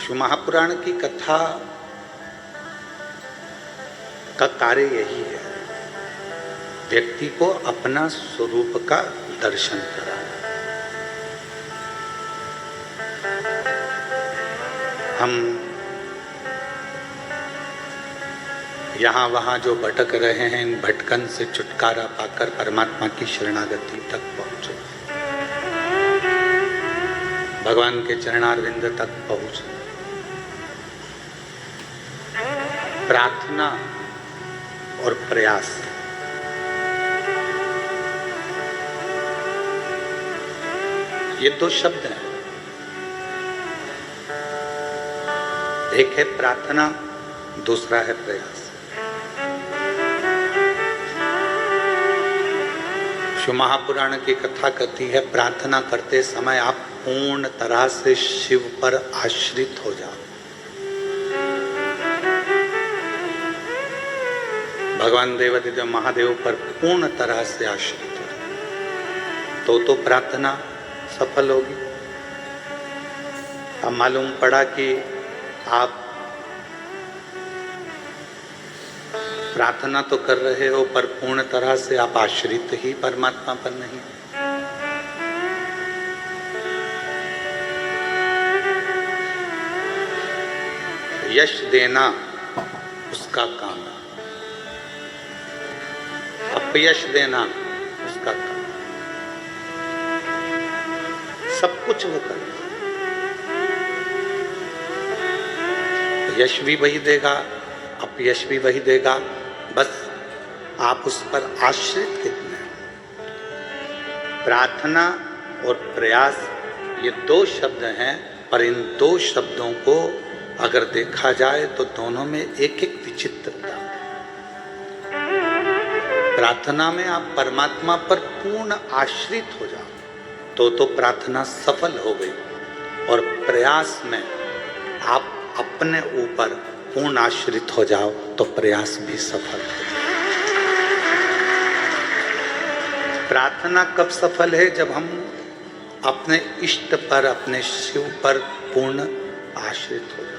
शिव महापुराण की कथा का कार्य यही है, व्यक्ति को अपना स्वरूप का दर्शन कराना। हम यहाँ वहाँ जो भटक रहे हैं, इन भटकन से छुटकारा पाकर परमात्मा की शरणागति तक पहुँचो, भगवान के चरणारविंद तक पहुँचो। प्रार्थना और प्रयास, ये दो शब्द हैं। एक है प्रार्थना, दूसरा है प्रयास। शिव महापुराण की कथा कहती है, प्रार्थना करते समय आप पूर्ण तरह से शिव पर आश्रित हो जाओ। भगवान देवादिदेव महादेव पर पूर्ण तरह से आश्रित हो तो प्रार्थना सफल होगी। अब मालूम पड़ा कि आप प्रार्थना तो कर रहे हो, पर पूर्ण तरह से आप आश्रित ही परमात्मा पर नहीं। यश देना उसका काम है, अपयश देना उसका काम। सब कुछ वो करे, यश भी वही देगा, अपयश भी वही देगा, बस आप उस पर आश्रित कितने हैं। प्रार्थना और प्रयास ये दो शब्द हैं, पर इन दो शब्दों को अगर देखा जाए तो दोनों में एक एक विचित्रता। प्रार्थना में आप परमात्मा पर पूर्ण आश्रित हो जाओ तो प्रार्थना सफल हो गई, और प्रयास में आप अपने ऊपर पूर्ण आश्रित हो जाओ तो प्रयास भी सफल हो जाए। प्रार्थना कब सफल है? जब हम अपने इष्ट पर, अपने शिव पर पूर्ण आश्रित हो जाओ।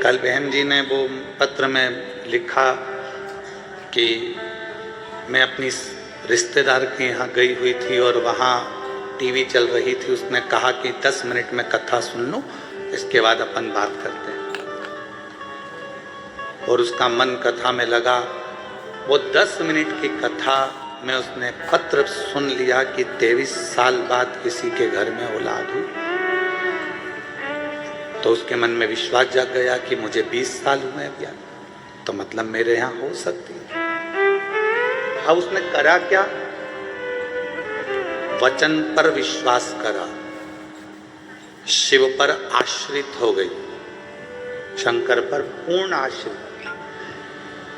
कल बहन जी ने वो पत्र में लिखा कि मैं अपनी रिश्तेदार के यहाँ गई हुई थी और वहाँ टीवी चल रही थी। उसने कहा कि 10 मिनट में कथा सुन लो, इसके बाद अपन बात करते हैं। और उसका मन कथा में लगा। वो 10 मिनट की कथा में उसने पत्र सुन लिया कि 23 साल बाद किसी के घर में औलाद हुई। तो उसके मन में विश्वास जाग गया कि मुझे 20 साल हुए अभी, तो मतलब मेरे यहाँ हो सकती है। अब उसने करा क्या? वचन पर विश्वास करा, शिव पर आश्रित हो गई, शंकर पर पूर्ण आश्रित।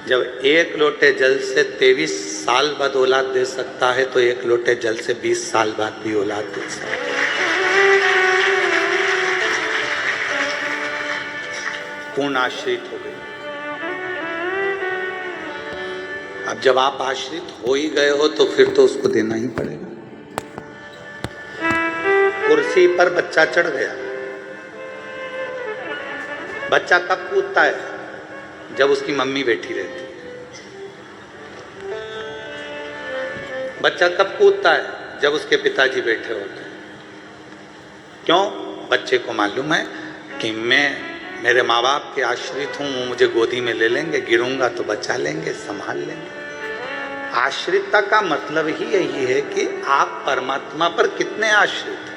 जब एक लोटे जल से 23 साल बाद औलाद दे सकता है, तो एक लोटे जल से 20 साल बाद भी औलाद दे सकता है। पूर्ण आश्रित हो गई। अब जब आप आश्रित हो ही गए हो तो फिर तो उसको देना ही पड़ेगा। कुर्सी पर बच्चा चढ़ गया। बच्चा कब कूदता है? जब उसकी मम्मी बैठी रहती है। बच्चा कब कूदता है? जब उसके पिताजी बैठे होते हैं। क्यों? बच्चे को मालूम है कि मैं मेरे माँ बाप के आश्रित हूँ, वो मुझे गोदी में ले लेंगे, गिरूंगा तो बचा लेंगे, संभाल लेंगे। आश्रितता का मतलब ही यही है कि आप परमात्मा पर कितने आश्रित हैं।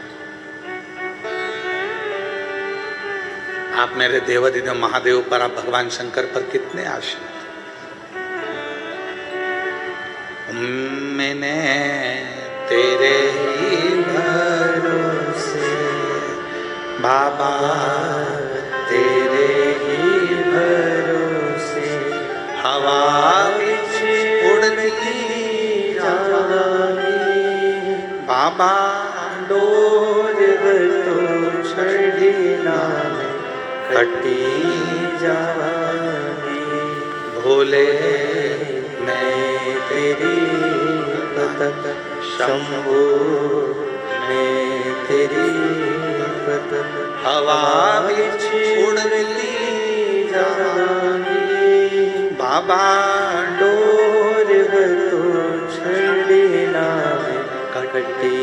आप मेरे देवादिदेव महादेव पर, आप भगवान शंकर पर कितने आश्रित हैं। मैंने तेरे ही भरोसे बाबा, तेरे ही भरोसे हवा विच उड़ती जानी बाबा, डोर तो छड़ी नाल कटी जानी। भोले मैं तेरी भक्त, शंभू मैं तेरी पर्वत हवा बिच उड़ती जाए, बाबा डोर तो छड़ी नावे कटती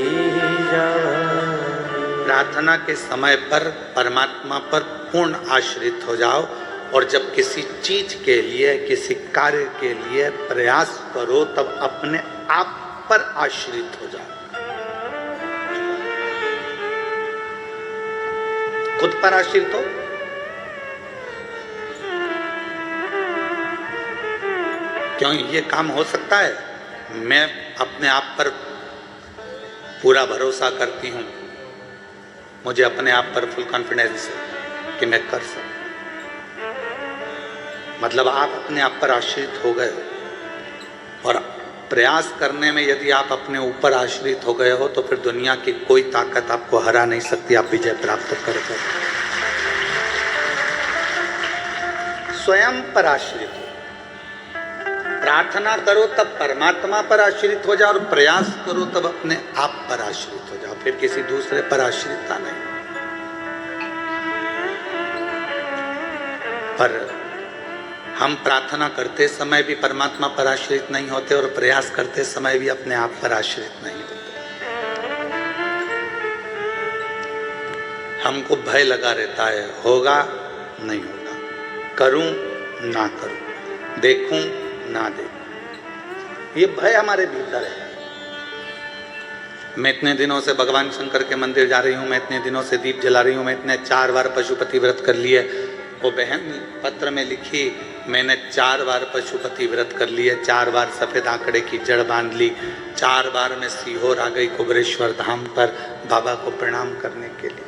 जाए। प्रार्थना के समय पर परमात्मा पर पूर्ण आश्रित हो जाओ, और जब किसी चीज के लिए, किसी कार्य के लिए प्रयास करो, तब अपने आप पर आश्रित हो जाओ। खुद पर आश्रित हो। क्यों ये काम हो सकता है? मैं अपने आप पर पूरा भरोसा करती हूं, मुझे अपने आप पर फुल कॉन्फिडेंस है कि मैं कर सकता। मतलब आप अपने आप पर आश्रित हो गए, और प्रयास करने में यदि आप अपने ऊपर आश्रित हो गए हो, तो फिर दुनिया की कोई ताकत आपको हरा नहीं सकती, आप विजय प्राप्त कर सकते। स्वयं पर आश्रित हो। प्रार्थना करो तब परमात्मा पर आश्रित हो जाओ, और प्रयास करो तब अपने आप पर आश्रित हो जाओ, फिर किसी दूसरे पर आश्रितता नहीं। पर हम प्रार्थना करते समय भी परमात्मा पर आश्रित नहीं होते, और प्रयास करते समय भी अपने आप पर आश्रित नहीं होते। हमको भय लगा रहता है, होगा नहीं होगा, करूं ना करूं, देखूं ना देखूं, ये भय हमारे भीतर है। मैं इतने दिनों से भगवान शंकर के मंदिर जा रही हूं, मैं इतने दिनों से दीप जला रही हूं, मैं इतने 4 बार पशुपति व्रत कर लिए। वो बहन पत्र में लिखी, मैंने 4 बार पशुपति व्रत कर लिए, 4 बार सफेद आंकड़े की जड़ बांध ली, 4 बार मैं सीहोर आ गई कुबरेश्वर धाम पर बाबा को प्रणाम करने के लिए।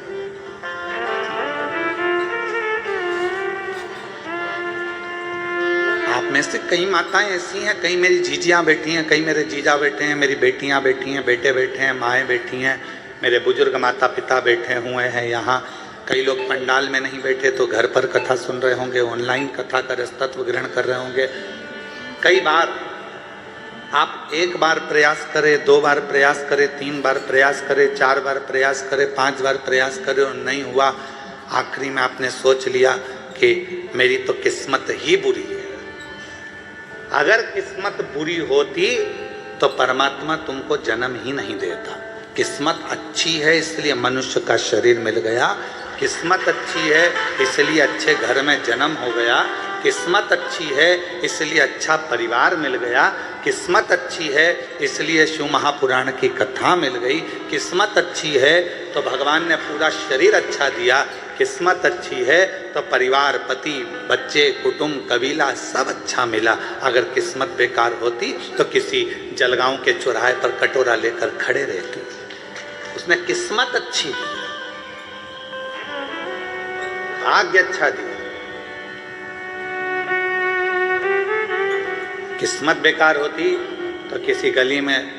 आप में से कई माताएं ऐसी हैं, कई मेरी जीजियां बैठी हैं, कई मेरे जीजा बैठे हैं, मेरी बेटियां बैठी हैं, बेटे बैठे हैं, माएँ बैठी हैं, मेरे बुजुर्ग माता पिता बैठे हुए हैं यहाँ। कई लोग पंडाल में नहीं बैठे तो घर पर कथा सुन रहे होंगे, ऑनलाइन कथा का रसतत्व ग्रहण कर रहे होंगे। कई बार आप 1 बार प्रयास करें, 2 बार प्रयास करें, 3 बार प्रयास करें, 4 बार प्रयास करें, 5 बार प्रयास करें और नहीं हुआ, आखिरी में आपने सोच लिया कि मेरी तो किस्मत ही बुरी है। अगर किस्मत बुरी होती तो परमात्मा तुमको जन्म ही नहीं देता। किस्मत अच्छी है इसलिए मनुष्य का शरीर मिल गया, किस्मत अच्छी है इसलिए अच्छे घर में जन्म हो गया, किस्मत अच्छी है इसलिए अच्छा परिवार मिल गया, किस्मत अच्छी है इसलिए शिव महापुराण की कथा मिल गई, किस्मत अच्छी है तो भगवान ने पूरा शरीर अच्छा दिया, किस्मत अच्छी है तो परिवार, पति, बच्चे, कुटुंब, कबीला सब अच्छा मिला। अगर किस्मत बेकार होती तो किसी जलगांव के चौराहे पर कटोरा लेकर खड़े रहती। उसने किस्मत अच्छी दी, भाग्य अच्छा दिया। किस्मत बेकार होती तो किसी गली में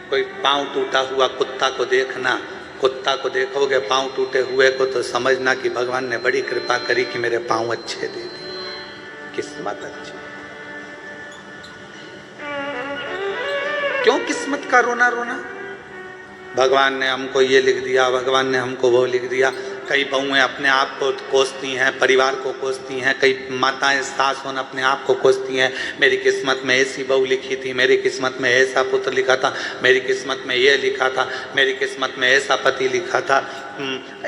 कोई पांव टूटा हुआ कुत्ता को देखना, कुत्ता को देखोगे पांव टूटे हुए को तो समझना कि भगवान ने बड़ी कृपा करी कि मेरे पांव अच्छे दे दिए। किस्मत अच्छी। क्यों किस्मत का रोना रोना? भगवान ने हमको ये लिख दिया, भगवान ने हमको वो लिख दिया। कई बहुएं अपने आप को कोसती हैं, परिवार को कोसती हैं, कई माताएं सास होन अपने आप को कोसती हैं, मेरी किस्मत में ऐसी बहू लिखी थी, मेरी किस्मत में ऐसा पुत्र लिखा था, मेरी किस्मत में ये लिखा था, मेरी किस्मत में ऐसा पति लिखा था।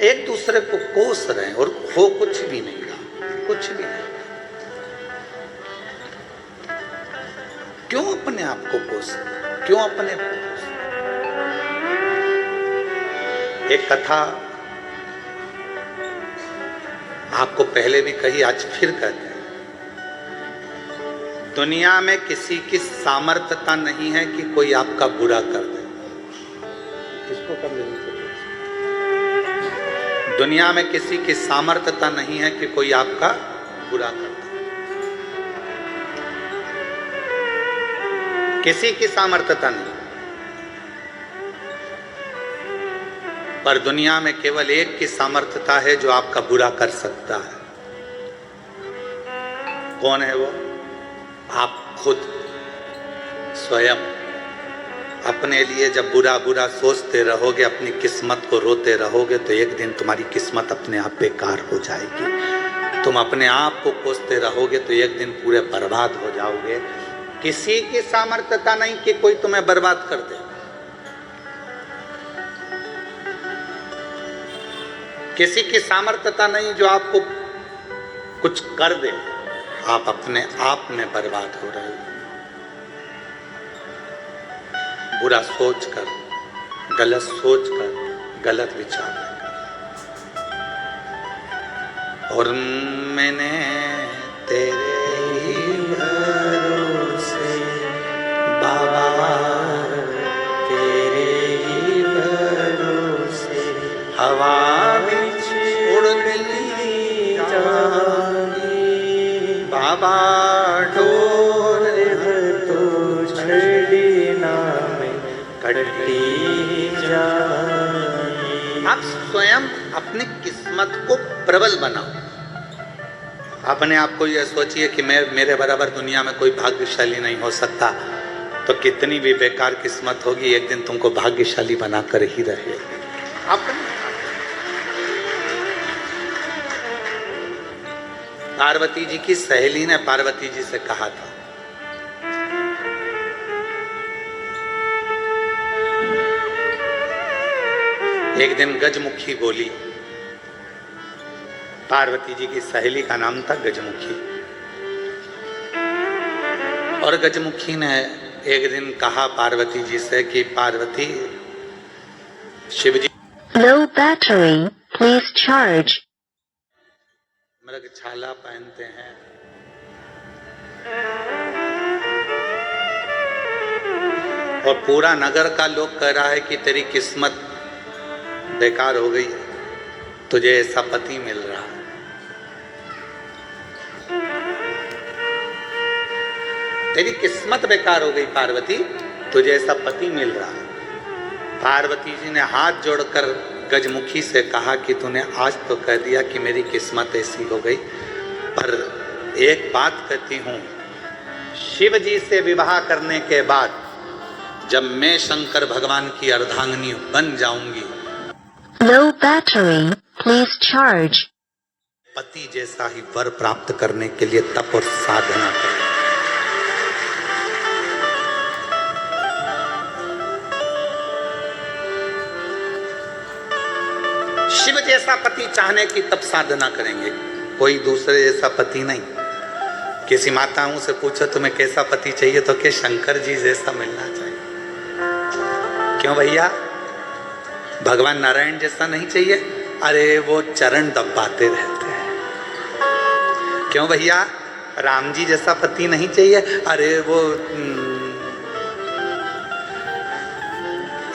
एक दूसरे को कोस रहे हैं और हो कुछ भी नहीं रहा, कुछ भी नहीं। क्यों अपने आप को कोस, क्यों अपने को कोस? एक कथा आपको पहले भी कही, आज फिर कहते हैं। दुनिया में किसी की सामर्थ्यता नहीं है कि कोई आपका बुरा कर दे। किसको कर देनी चाहिए? दुनिया में किसी की सामर्थ्यता नहीं है कि कोई आपका बुरा कर दे। किसी की सामर्थ्यता नहीं, पर दुनिया में केवल एक की सामर्थ्यता है जो आपका बुरा कर सकता है। कौन है वो? आप खुद, स्वयं। अपने लिए जब बुरा बुरा सोचते रहोगे, अपनी किस्मत को रोते रहोगे, तो एक दिन तुम्हारी किस्मत अपने आप बेकार हो जाएगी। तुम अपने आप को कोसते रहोगे तो एक दिन पूरे बर्बाद हो जाओगे। किसी की सामर्थ्यता नहीं कि कोई तुम्हें बर्बाद कर दे। किसी की सामर्थ्यता नहीं जो आपको कुछ कर दे। आप अपने आप में बर्बाद हो रहे हो। बुरा सोचकर, गलत सोचकर, गलत विचार लेकर। और मैंने तेरे ही भरोसे बाबा, तेरे ही भरोसे हवा बिच उड़ती जाऊंगी बाबा, डोर तो छड़ी ना कटती जाए। आप स्वयं अपनी किस्मत को प्रबल बनाओ। अपने आप को यह सोचिए कि मेरे बराबर दुनिया में कोई भाग्यशाली नहीं हो सकता। तो कितनी भी बेकार किस्मत होगी, एक दिन तुमको भाग्यशाली बनाकर ही रहेगी। पार्वती जी की सहेली ने पार्वती जी से कहा था, एक दिन गजमुखी बोली। पार्वती जी की सहेली का नाम था गजमुखी। और गजमुखी ने एक दिन कहा पार्वती जी से कि Parvati, Shivji Low battery, please charge. मृगछाला पहनते हैं, और पूरा नगर का लोग कह रहा है कि तेरी किस्मत बेकार हो गई, तुझे ऐसा पति मिल रहा है। तेरी किस्मत बेकार हो गई पार्वती, तुझे ऐसा पति मिल रहा है। पार्वती जी ने हाथ जोड़कर गजमुखी से कहा कि तूने आज तो कह दिया कि मेरी किस्मत ऐसी हो गई, पर एक बात कहती हूँ, शिव जी से विवाह करने के बाद जब मैं शंकर भगवान की अर्धांगिनी बन जाऊंगी, Low battery, please charge. पति जैसा ही वर प्राप्त करने के लिए तप और साधना करें। शिव जैसा पति चाहने की तप साधना करेंगे, कोई दूसरे जैसा पति नहीं। किसी माताओं से पूछो तुम्हें कैसा पति चाहिए, तो क्या शंकर जी जैसा मिलना चाहिए। क्यों भैया, भगवान नारायण जैसा नहीं चाहिए? अरे वो चरण दबाते रहते हैं। क्यों भैया, राम जी जैसा पति नहीं चाहिए? अरे वो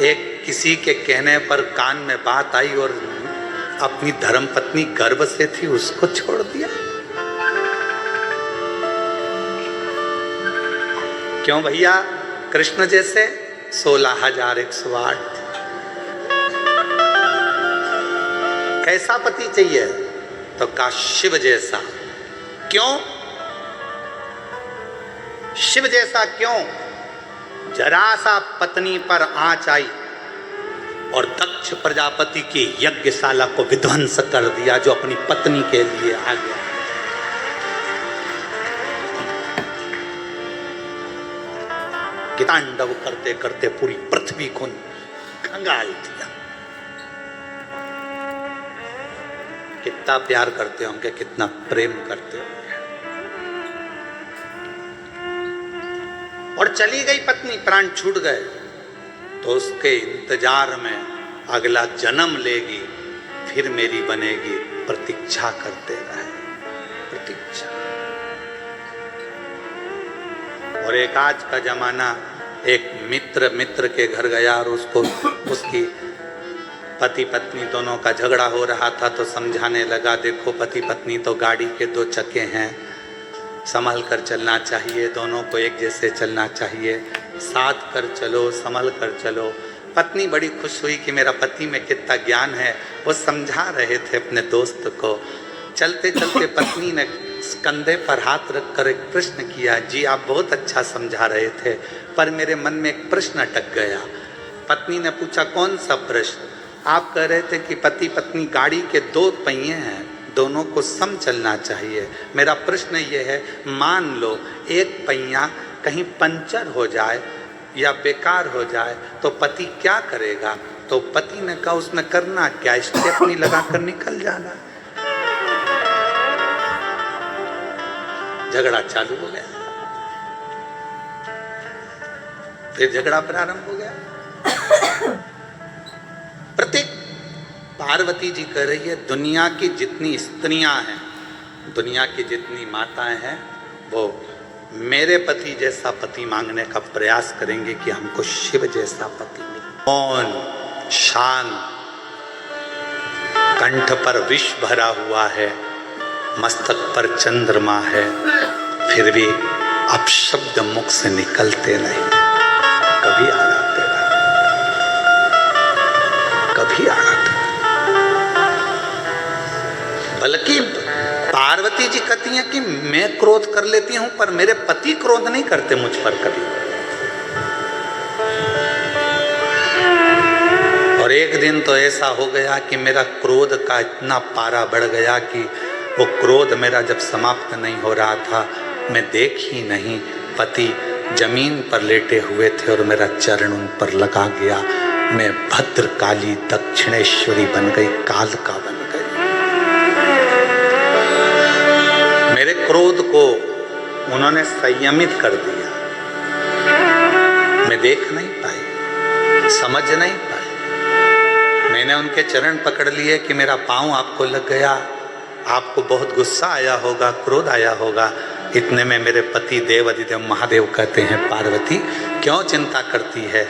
एक किसी के कहने पर कान में बात आई और अपनी धर्म पत्नी गर्भ से थी, उसको छोड़ दिया। क्यों भैया, कृष्ण जैसे 16,108। कैसा पति चाहिए? तो का शिव जैसा। क्यों शिव जैसा? क्यों? जरा सा पत्नी पर आंच आई और दक्ष प्रजापति की यज्ञशाला को विध्वंस कर दिया, जो अपनी पत्नी के लिए आ गया। तांडव करते करते पूरी पृथ्वी को खंगाल दिया। कितना प्यार करते होंगे, कितना प्रेम करते होंगे। और चली गई पत्नी, प्राण छूट गए, तो उसके इंतजार में अगला जन्म लेगी, फिर मेरी बनेगी, प्रतीक्षा करते रहे, प्रतीक्षा। और एक आज का जमाना, एक मित्र के घर गया और उसको उसकी पति पत्नी दोनों का झगड़ा हो रहा था, तो समझाने लगा, देखो पति पत्नी तो गाड़ी के 2 चक्के हैं, संभल कर चलना चाहिए, दोनों को एक जैसे चलना चाहिए, साथ कर चलो, संभल कर चलो। पत्नी बड़ी खुश हुई कि मेरा पति में कितना ज्ञान है। वो समझा रहे थे अपने दोस्त को। चलते चलते पत्नी ने कंधे पर हाथ रखकर एक प्रश्न किया, जी आप बहुत अच्छा समझा रहे थे, पर मेरे मन में एक प्रश्न अटक गया। पत्नी ने पूछा, कौन सा प्रश्न? आप कह रहे थे कि पति पत्नी गाड़ी के दो पहिए हैं, दोनों को सम चलना चाहिए। मेरा प्रश्न ये है, मान लो एक पहिया कहीं पंचर हो जाए या बेकार हो जाए तो पति क्या करेगा? तो पति ने कहा, उसमें करना क्या, स्टेपनी लगाकर निकल जाना। झगड़ा चालू हो गया, फिर झगड़ा प्रारंभ हो गया। प्रत्येक पार्वती जी कह रही है, दुनिया की जितनी स्त्रियां हैं, दुनिया की जितनी माताएं हैं, वो मेरे पति जैसा पति मांगने का प्रयास करेंगे कि हमको शिव जैसा पति मिले। मौन, शांत, कंठ पर विष भरा हुआ है, मस्तक पर चंद्रमा है, फिर भी अपशब्द मुख से निकलते नहीं। कभी आ जाते हैं, कभी आ जाते हैं। बल्कि पार्वती जी कहती हैं कि मैं क्रोध कर लेती हूं, पर मेरे पति क्रोध नहीं करते मुझ पर कभी। और एक दिन तो ऐसा हो गया कि मेरा क्रोध का इतना पारा बढ़ गया कि वो क्रोध मेरा जब समाप्त नहीं हो रहा था, मैं देख ही नहीं, पति जमीन पर लेटे हुए थे और मेरा चरण उन पर लगा गया। मैं भद्रकाली दक्षिणेश्वरी बन गई, कालका बन गई। मेरे क्रोध को उन्होंने संयमित कर दिया। मैं देख नहीं पाई, समझ नहीं पाई। मैंने उनके चरण पकड़ लिए कि मेरा पाँव आपको लग गया, आपको बहुत गुस्सा आया होगा, क्रोध आया होगा। इतने में मेरे पति देव अधिदेव महादेव कहते हैं, पार्वती क्यों चिंता करती है,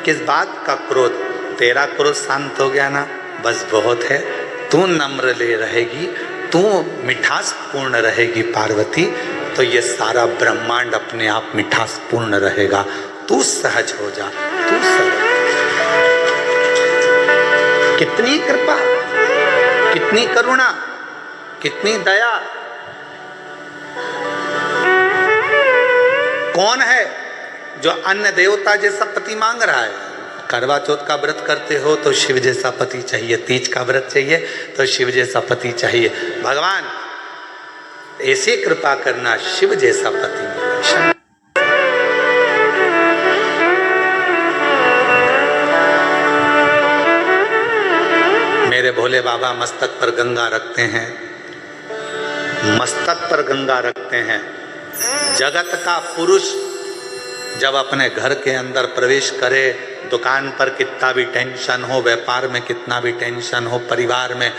किस बात का क्रोध? तेरा क्रोध शांत हो गया ना, बस बहुत है। तू नम्र ले रहेगी, तू मिठास पूर्ण रहेगी पार्वती, तो ये सारा ब्रह्मांड अपने आप मिठास पूर्ण रहेगा। तू सहज हो जा, तू सहज। कितनी कृपा, कितनी करुणा, कितनी दया। कौन है जो अन्य देवता जैसा पति मांग रहा है? करवा चौथ का व्रत करते हो तो शिव जैसा पति चाहिए, तीज का व्रत चाहिए तो शिव जैसा पति चाहिए। भगवान ऐसी कृपा करना, शिव जैसा पति मिले। मेरे भोले बाबा मस्तक पर गंगा रखते हैं, मस्तक पर गंगा रखते हैं। जगत का पुरुष जब अपने घर के अंदर प्रवेश करे, दुकान पर कितना भी टेंशन हो, व्यापार में कितना भी टेंशन हो, परिवार में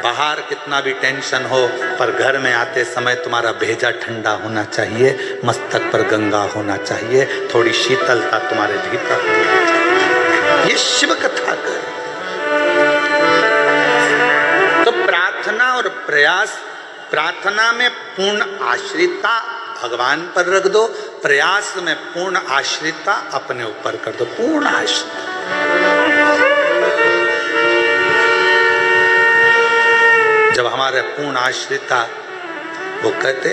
बाहर कितना भी टेंशन हो, पर घर में आते समय तुम्हारा भेजा ठंडा होना चाहिए, मस्तक पर गंगा होना चाहिए, थोड़ी शीतलता तुम्हारे भीतर होना चाहिए। ये शिव कथा कर। तो प्रार्थना और प्रयास, प्रार्थना में पूर्ण आश्रितता भगवान पर रख दो, प्रयास में पूर्ण आश्रितता अपने ऊपर कर दो, पूर्ण आश्रितता। जब हमारे पूर्ण आश्रितता, वो कहते,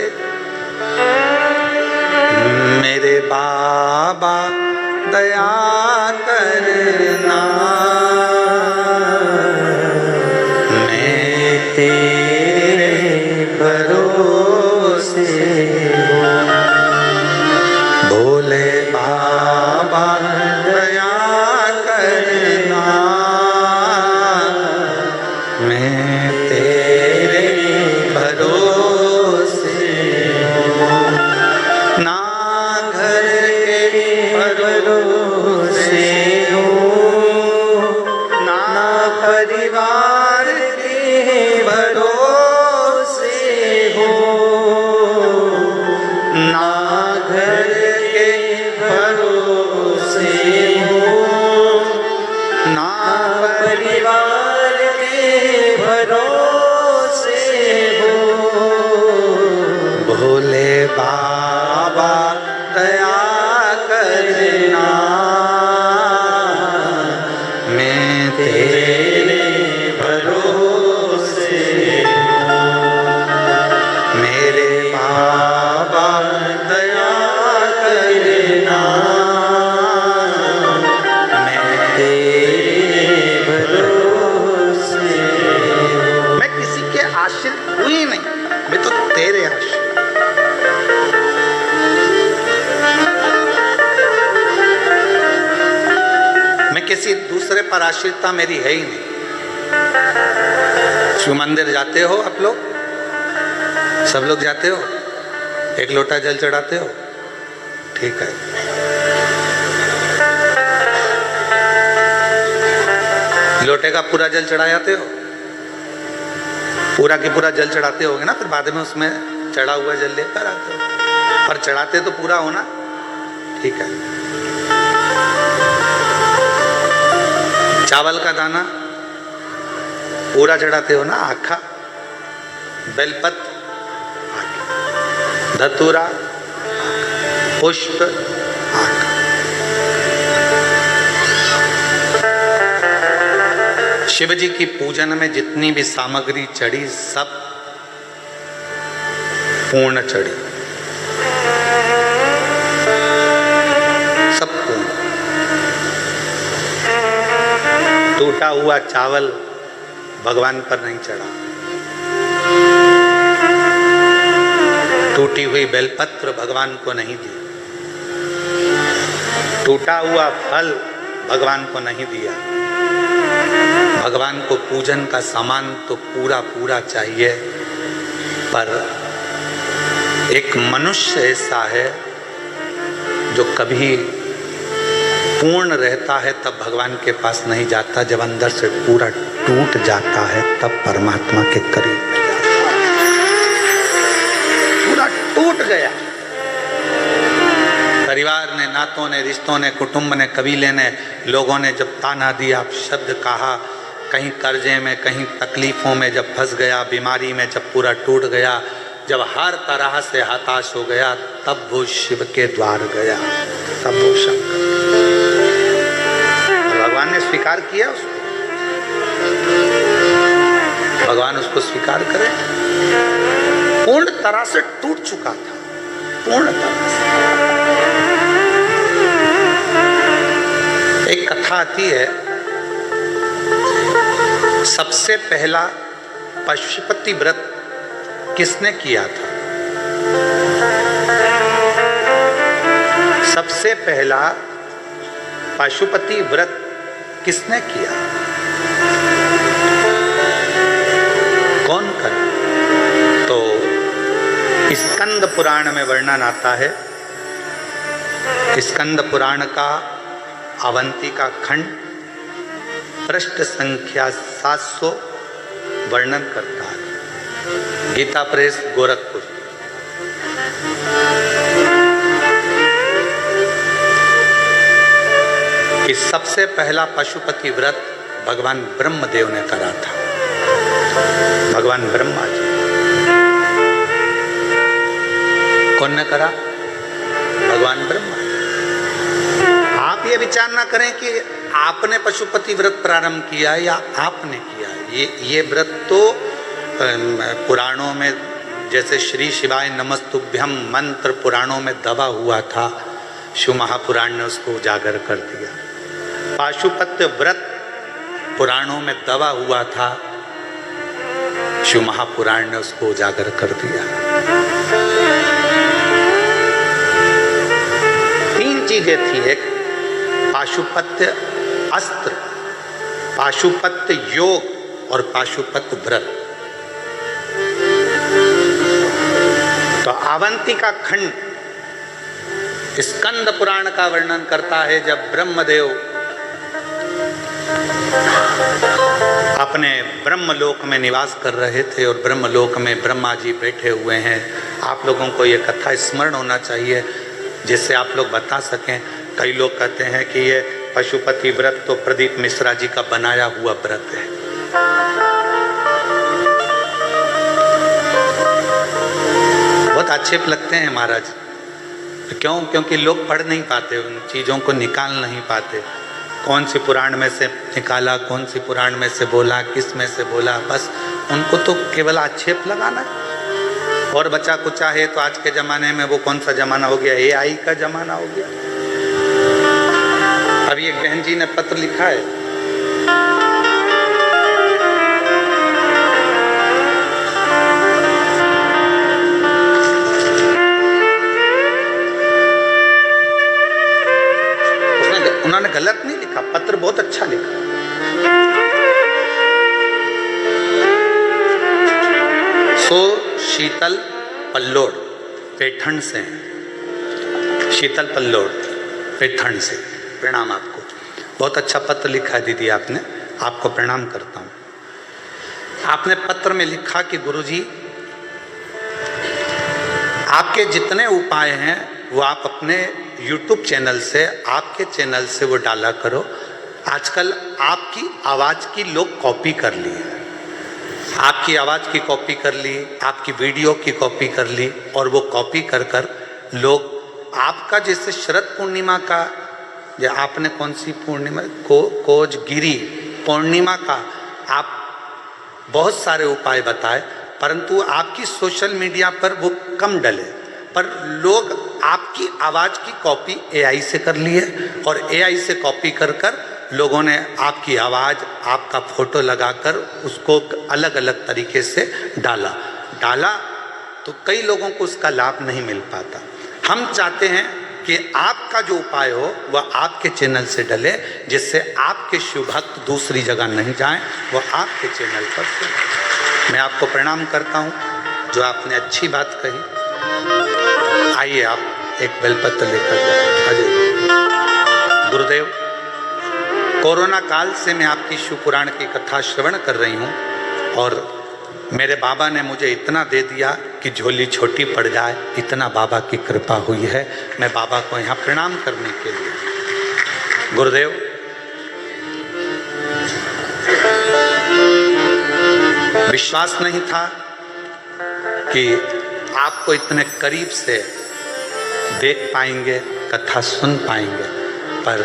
मेरे बाबा दया करना, मैं तेरे भरोसे हूँ। भोले बाबा दया करना, मैं तेरे भरोसे हूँ। ना घर के भरोसे किसी दूसरे पर आश्रितता मेरी है ही नहीं। शिव मंदिर जाते हो आप लोग, सब लोग जाते हो, एक लोटा जल चढ़ाते हो, ठीक है। लोटे का पूरा जल चढ़ा जाते हो, पूरा के पूरा जल चढ़ाते होगे ना, फिर बाद में उसमें चढ़ा हुआ जल लेकर आते हो, पर चढ़ाते तो पूरा हो ना, ठीक है। चावल का दाना पूरा चढ़ाते हो ना, आखा, बेलपत्र, धतूरा, पुष्प, शिव जी की पूजन में जितनी भी सामग्री चढ़ी सब पूर्ण चढ़ी, सब पूर्ण। टूटा हुआ चावल भगवान पर नहीं चढ़ा, टूटी हुई बेलपत्र भगवान को नहीं दी, टूटा हुआ फल भगवान को नहीं दिया। भगवान को पूजन का सामान तो पूरा पूरा चाहिए, पर एक मनुष्य ऐसा है जो कभी पूर्ण रहता है तब भगवान के पास नहीं जाता, जब अंदर से पूरा टूट जाता है तब परमात्मा के करीब में जाता है। पूरा टूट गया, परिवार ने, नातों ने, रिश्तों ने, कुटुंब ने, कबीले ने, लोगों ने जब ताना दिया, शब्द कहा, कहीं कर्जे में, कहीं तकलीफों में जब फंस गया, बीमारी में जब पूरा टूट गया, जब हर तरह से हताश हो गया, तब वो शिव के द्वार गया, तब वो शंकर। भगवान ने स्वीकार किया उसको, भगवान उसको स्वीकार करे। पूर्ण तरह से टूट चुका था, पूर्ण तरह से। एक कथा आती है, सबसे पहला पशुपति व्रत किसने किया था? सबसे पहला पशुपति व्रत किसने किया? कौन करे? तो स्कंद पुराण में वर्णन आता है। स्कंद पुराण का अवंती का खंड पृष्ठ संख्या 700 वर्णन करता है। गीता प्रेस, गोरखपुर। कि सबसे पहला पशुपति व्रत भगवान ब्रह्मदेव ने करा था, भगवान ब्रह्मा जी। कौन ने करा? भगवान ब्रह्मा। आप ये विचार ना करें कि आपने पशुपति व्रत प्रारंभ किया या आपने किया। ये व्रत तो पुराणों में, जैसे श्री शिवाय नमस्तुभ्यम मंत्र पुराणों में दबा हुआ था, शिव महापुराण ने उसको उजागर कर दिया। पाशुपत्य व्रत पुराणों में दबा हुआ था, शिव महापुराण ने उसको उजागर कर दिया। 3 चीजें थी, एक पाशुपत्य अस्त्र, पाशुपत्य योग और पाशुपत्य व्रत। तो अवंती का खंड स्कंद पुराण का वर्णन करता है, जब ब्रह्मदेव अपने ब्रह्मलोक में निवास कर रहे थे और ब्रह्मलोक में ब्रह्मा जी बैठे हुए हैं। आप लोगों को ये कथा स्मरण होना चाहिए, जिससे आप लोग बता सकें। कई लोग कहते हैं कि ये पशुपति व्रत तो प्रदीप मिश्रा जी का बनाया हुआ व्रत है। बहुत आक्षेप लगते हैं महाराज। क्यों? क्योंकि लोग पढ़ नहीं पाते, उन चीज़ों को निकाल नहीं पाते। कौन सी पुराण में से निकाला, कौन सी पुराण में से बोला, किस में से बोला, बस उनको तो केवल आक्षेप लगाना है। और बचा कुचा है तो आज के ज़माने में वो कौन सा ज़माना हो गया? AI का ज़माना हो गया। अभी एक बहन जी ने पत्र लिखा है, उन्होंने गलत नहीं लिखा, पत्र बहुत अच्छा लिखा। सो शीतल पल्लोड पैठण से, शीतल पल्लोड पैठण से प्रणाम आपको। बहुत अच्छा पत्र लिखा है दीदी आपने, आपको प्रणाम करता हूँ। आपने पत्र में लिखा कि गुरुजी आपके जितने उपाय हैं वो आप अपने YouTube चैनल से, आपके चैनल से वो डाला करो। आजकल आपकी आवाज़ की लोग कॉपी कर लिए, आपकी आवाज़ की कॉपी कर ली, आपकी वीडियो की कॉपी कर ली, और वो कॉपी कर कर लोग आपका, जैसे शरद पूर्णिमा का, या आपने कौन सी पूर्णिमा कोजगिरी पूर्णिमा का आप बहुत सारे उपाय बताए, परंतु आपकी सोशल मीडिया पर वो कम डले, पर लोग आपकी आवाज़ की कॉपी AI से कर लिए, और AI से कॉपी कर कर लोगों ने आपकी आवाज़, आपका फोटो लगाकर उसको अलग अलग तरीके से डाला तो कई लोगों को उसका लाभ नहीं मिल पाता। हम चाहते हैं कि आपका जो उपाय हो वह आपके चैनल से डले, जिससे आपके शिव भक्त दूसरी जगह नहीं जाएं, वो आपके चैनल पर सुने। मैं आपको प्रणाम करता हूं जो आपने अच्छी बात कही। आइए आप एक बेलपत्र लेकर जाओ। अजय गुरुदेव, कोरोना काल से मैं आपकी शिव पुराण की कथा श्रवण कर रही हूँ, और मेरे बाबा ने मुझे इतना दे दिया कि झोली छोटी पड़ जाए, इतना बाबा की कृपा हुई है। मैं बाबा को यहाँ प्रणाम करने के लिए। गुरुदेव, विश्वास नहीं था कि आपको इतने करीब से देख पाएंगे, कथा सुन पाएंगे, पर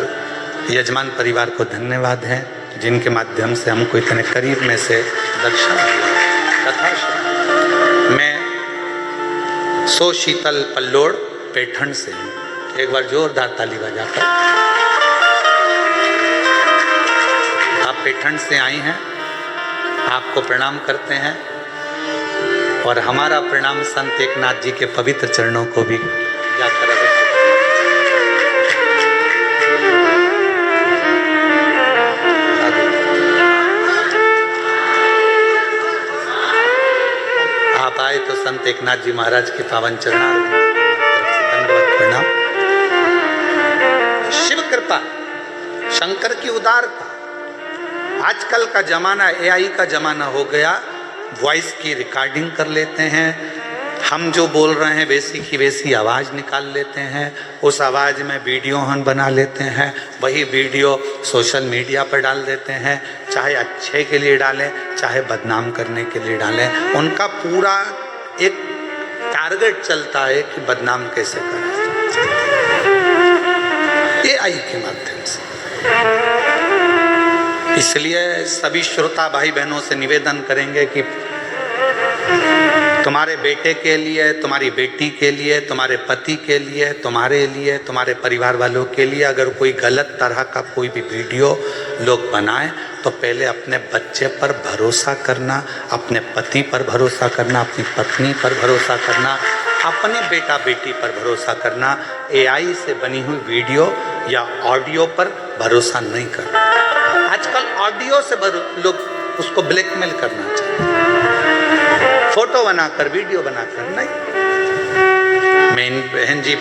यजमान परिवार को धन्यवाद है जिनके माध्यम से हमको इतने करीब में से दर्शन कथा। मैं सो शीतल पल्लोड पैठण से हूँ। एक बार जोरदार ताली बजाकर। आप पैठण से आई हैं, आपको प्रणाम करते हैं, और हमारा प्रणाम संत एकनाथ जी के पवित्र चरणों को भी जाकर आप आए तो संत एकनाथ जी महाराज के पावन चरणारविंद से दंडवत प्रणाम। शिव कृपा, शंकर की उदारता। आजकल का जमाना AI का जमाना हो गया। वॉइस की रिकॉर्डिंग कर लेते हैं, हम जो बोल रहे हैं वैसी की वैसी आवाज़ निकाल लेते हैं, उस आवाज़ में वीडियो हम बना लेते हैं, वही वीडियो सोशल मीडिया पर डाल देते हैं, चाहे अच्छे के लिए डालें चाहे बदनाम करने के लिए डालें। उनका पूरा एक टारगेट चलता है कि बदनाम कैसे करें, AI के माध्यम से। इसलिए सभी श्रोता भाई बहनों से निवेदन करेंगे कि तुम्हारे बेटे के लिए, तुम्हारी बेटी के लिए, तुम्हारे पति के लिए, तुम्हारे परिवार वालों के लिए अगर कोई गलत तरह का कोई भी वीडियो लोग बनाएं तो पहले अपने बच्चे पर भरोसा करना, अपने पति पर भरोसा करना, अपनी पत्नी पर भरोसा करना, अपने बेटा बेटी पर भरोसा करना। AI से बनी हुई वीडियो या ऑडियो पर भरोसा नहीं करना। आजकल ऑडियो से लोग उसको ब्लैकमेल करना चाहिए, फोटो बनाकर वीडियो बनाकर नहीं। मैं इन बहन जी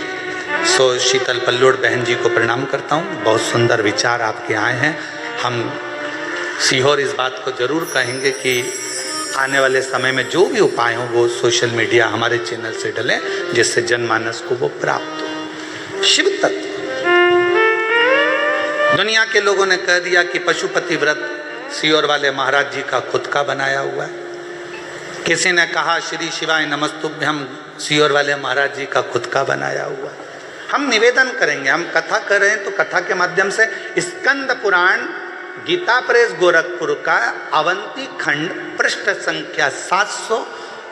सो शीतल पल्लोड बहन जी को प्रणाम करता हूँ। बहुत सुंदर विचार आपके आए हैं। हम सीहोर इस बात को जरूर कहेंगे कि आने वाले समय में जो भी उपाय हो वो सोशल मीडिया हमारे चैनल से डलें, जिससे जनमानस को वो प्राप्त हो। शिव तत्व दुनिया के लोगों ने कह दिया कि पशुपति व्रत सीहोर वाले महाराज जी का खुद का बनाया हुआ है। किसी ने कहा श्री शिवाय नमस्तुभ्यम सीहोर वाले महाराज जी का खुद का बनाया हुआ है। हम निवेदन करेंगे, हम कथा कर रहे हैं तो कथा के माध्यम से स्कंद पुराण गीता प्रेस गोरखपुर का अवंती खंड पृष्ठ संख्या 700,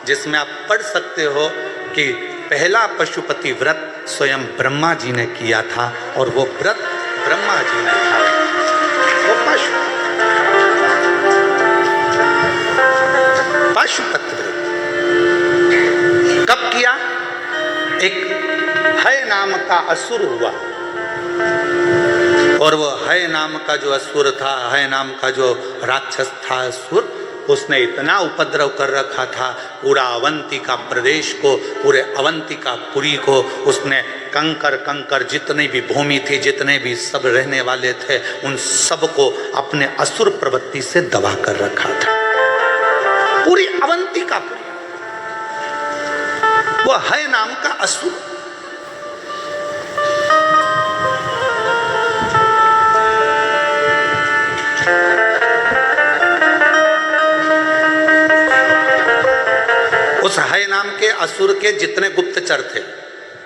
जिसमें आप पढ़ सकते हो कि पहला पशुपति व्रत स्वयं ब्रह्मा जी ने किया था, और वो व्रत ब्रह्मा जी ने था। वो पशुपति व्रत कब किया? एक है नाम का असुर हुआ, और वो है नाम का जो असुर था, है नाम का जो राक्षस था असुर, उसने इतना उपद्रव कर रखा था पूरा अवंतिका प्रदेश को, पूरे अवंतिका पुरी को। उसने कंकर कंकर जितनी भी भूमि थी, जितने भी सब रहने वाले थे, उन सब को अपने असुर प्रवृत्ति से दबा कर रखा था। पूरी अवंतिका पुरी वो है नाम का असुर। उस है नाम के असुर के जितने गुप्तचर थे,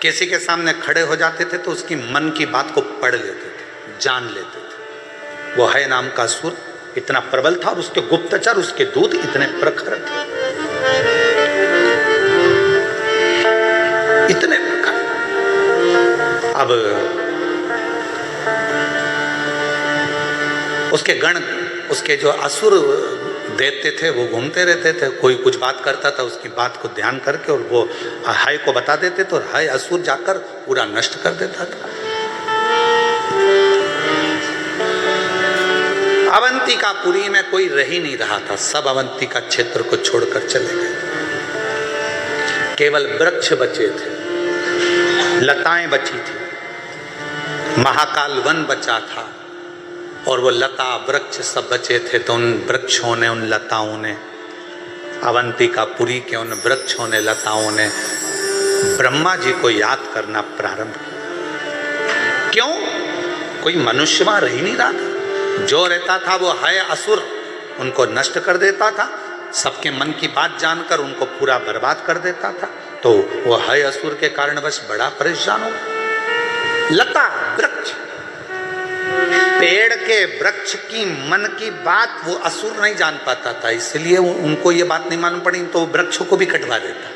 किसी के सामने खड़े हो जाते थे तो उसकी मन की बात को पढ़ लेते थे, जान लेते थे। वो है नाम का असुर इतना प्रबल था और उसके गुप्तचर, उसके दूत इतने प्रखर थे, इतने प्रखर। अब उसके गण, उसके जो असुर देते थे वो घूमते रहते थे, कोई कुछ बात करता था उसकी बात को ध्यान करके और वो हाय को बता देते थे और हाय असुर जाकर पूरा नष्ट कर देता था। अवंतिकापुरी में कोई रह ही नहीं रहा था, सब अवंतिका क्षेत्र को छोड़कर चले गए। केवल वृक्ष बचे थे, लताएं बची थी, महाकाल वन बचा था और वो लता वृक्ष सब बचे थे। तो उन वृक्षों ने, उन लताओं ने, अवंतिकापुरी के उन वृक्षों ने, लताओं ने ब्रह्मा जी को याद करना प्रारंभ किया। क्यों? कोई मनुष्य वहां रह ही नहीं रहा था। जो रहता था वो है असुर, उनको नष्ट कर देता था, सबके मन की बात जानकर उनको पूरा बर्बाद कर देता था। तो वो है असुर के कारण बस बड़ा परेशान हो। लता वृक्ष, पेड़ के वृक्ष की मन की बात वो असुर नहीं जान पाता था, इसलिए उनको ये बात नहीं मालूम पड़ी तो वृक्ष को भी कटवा देता।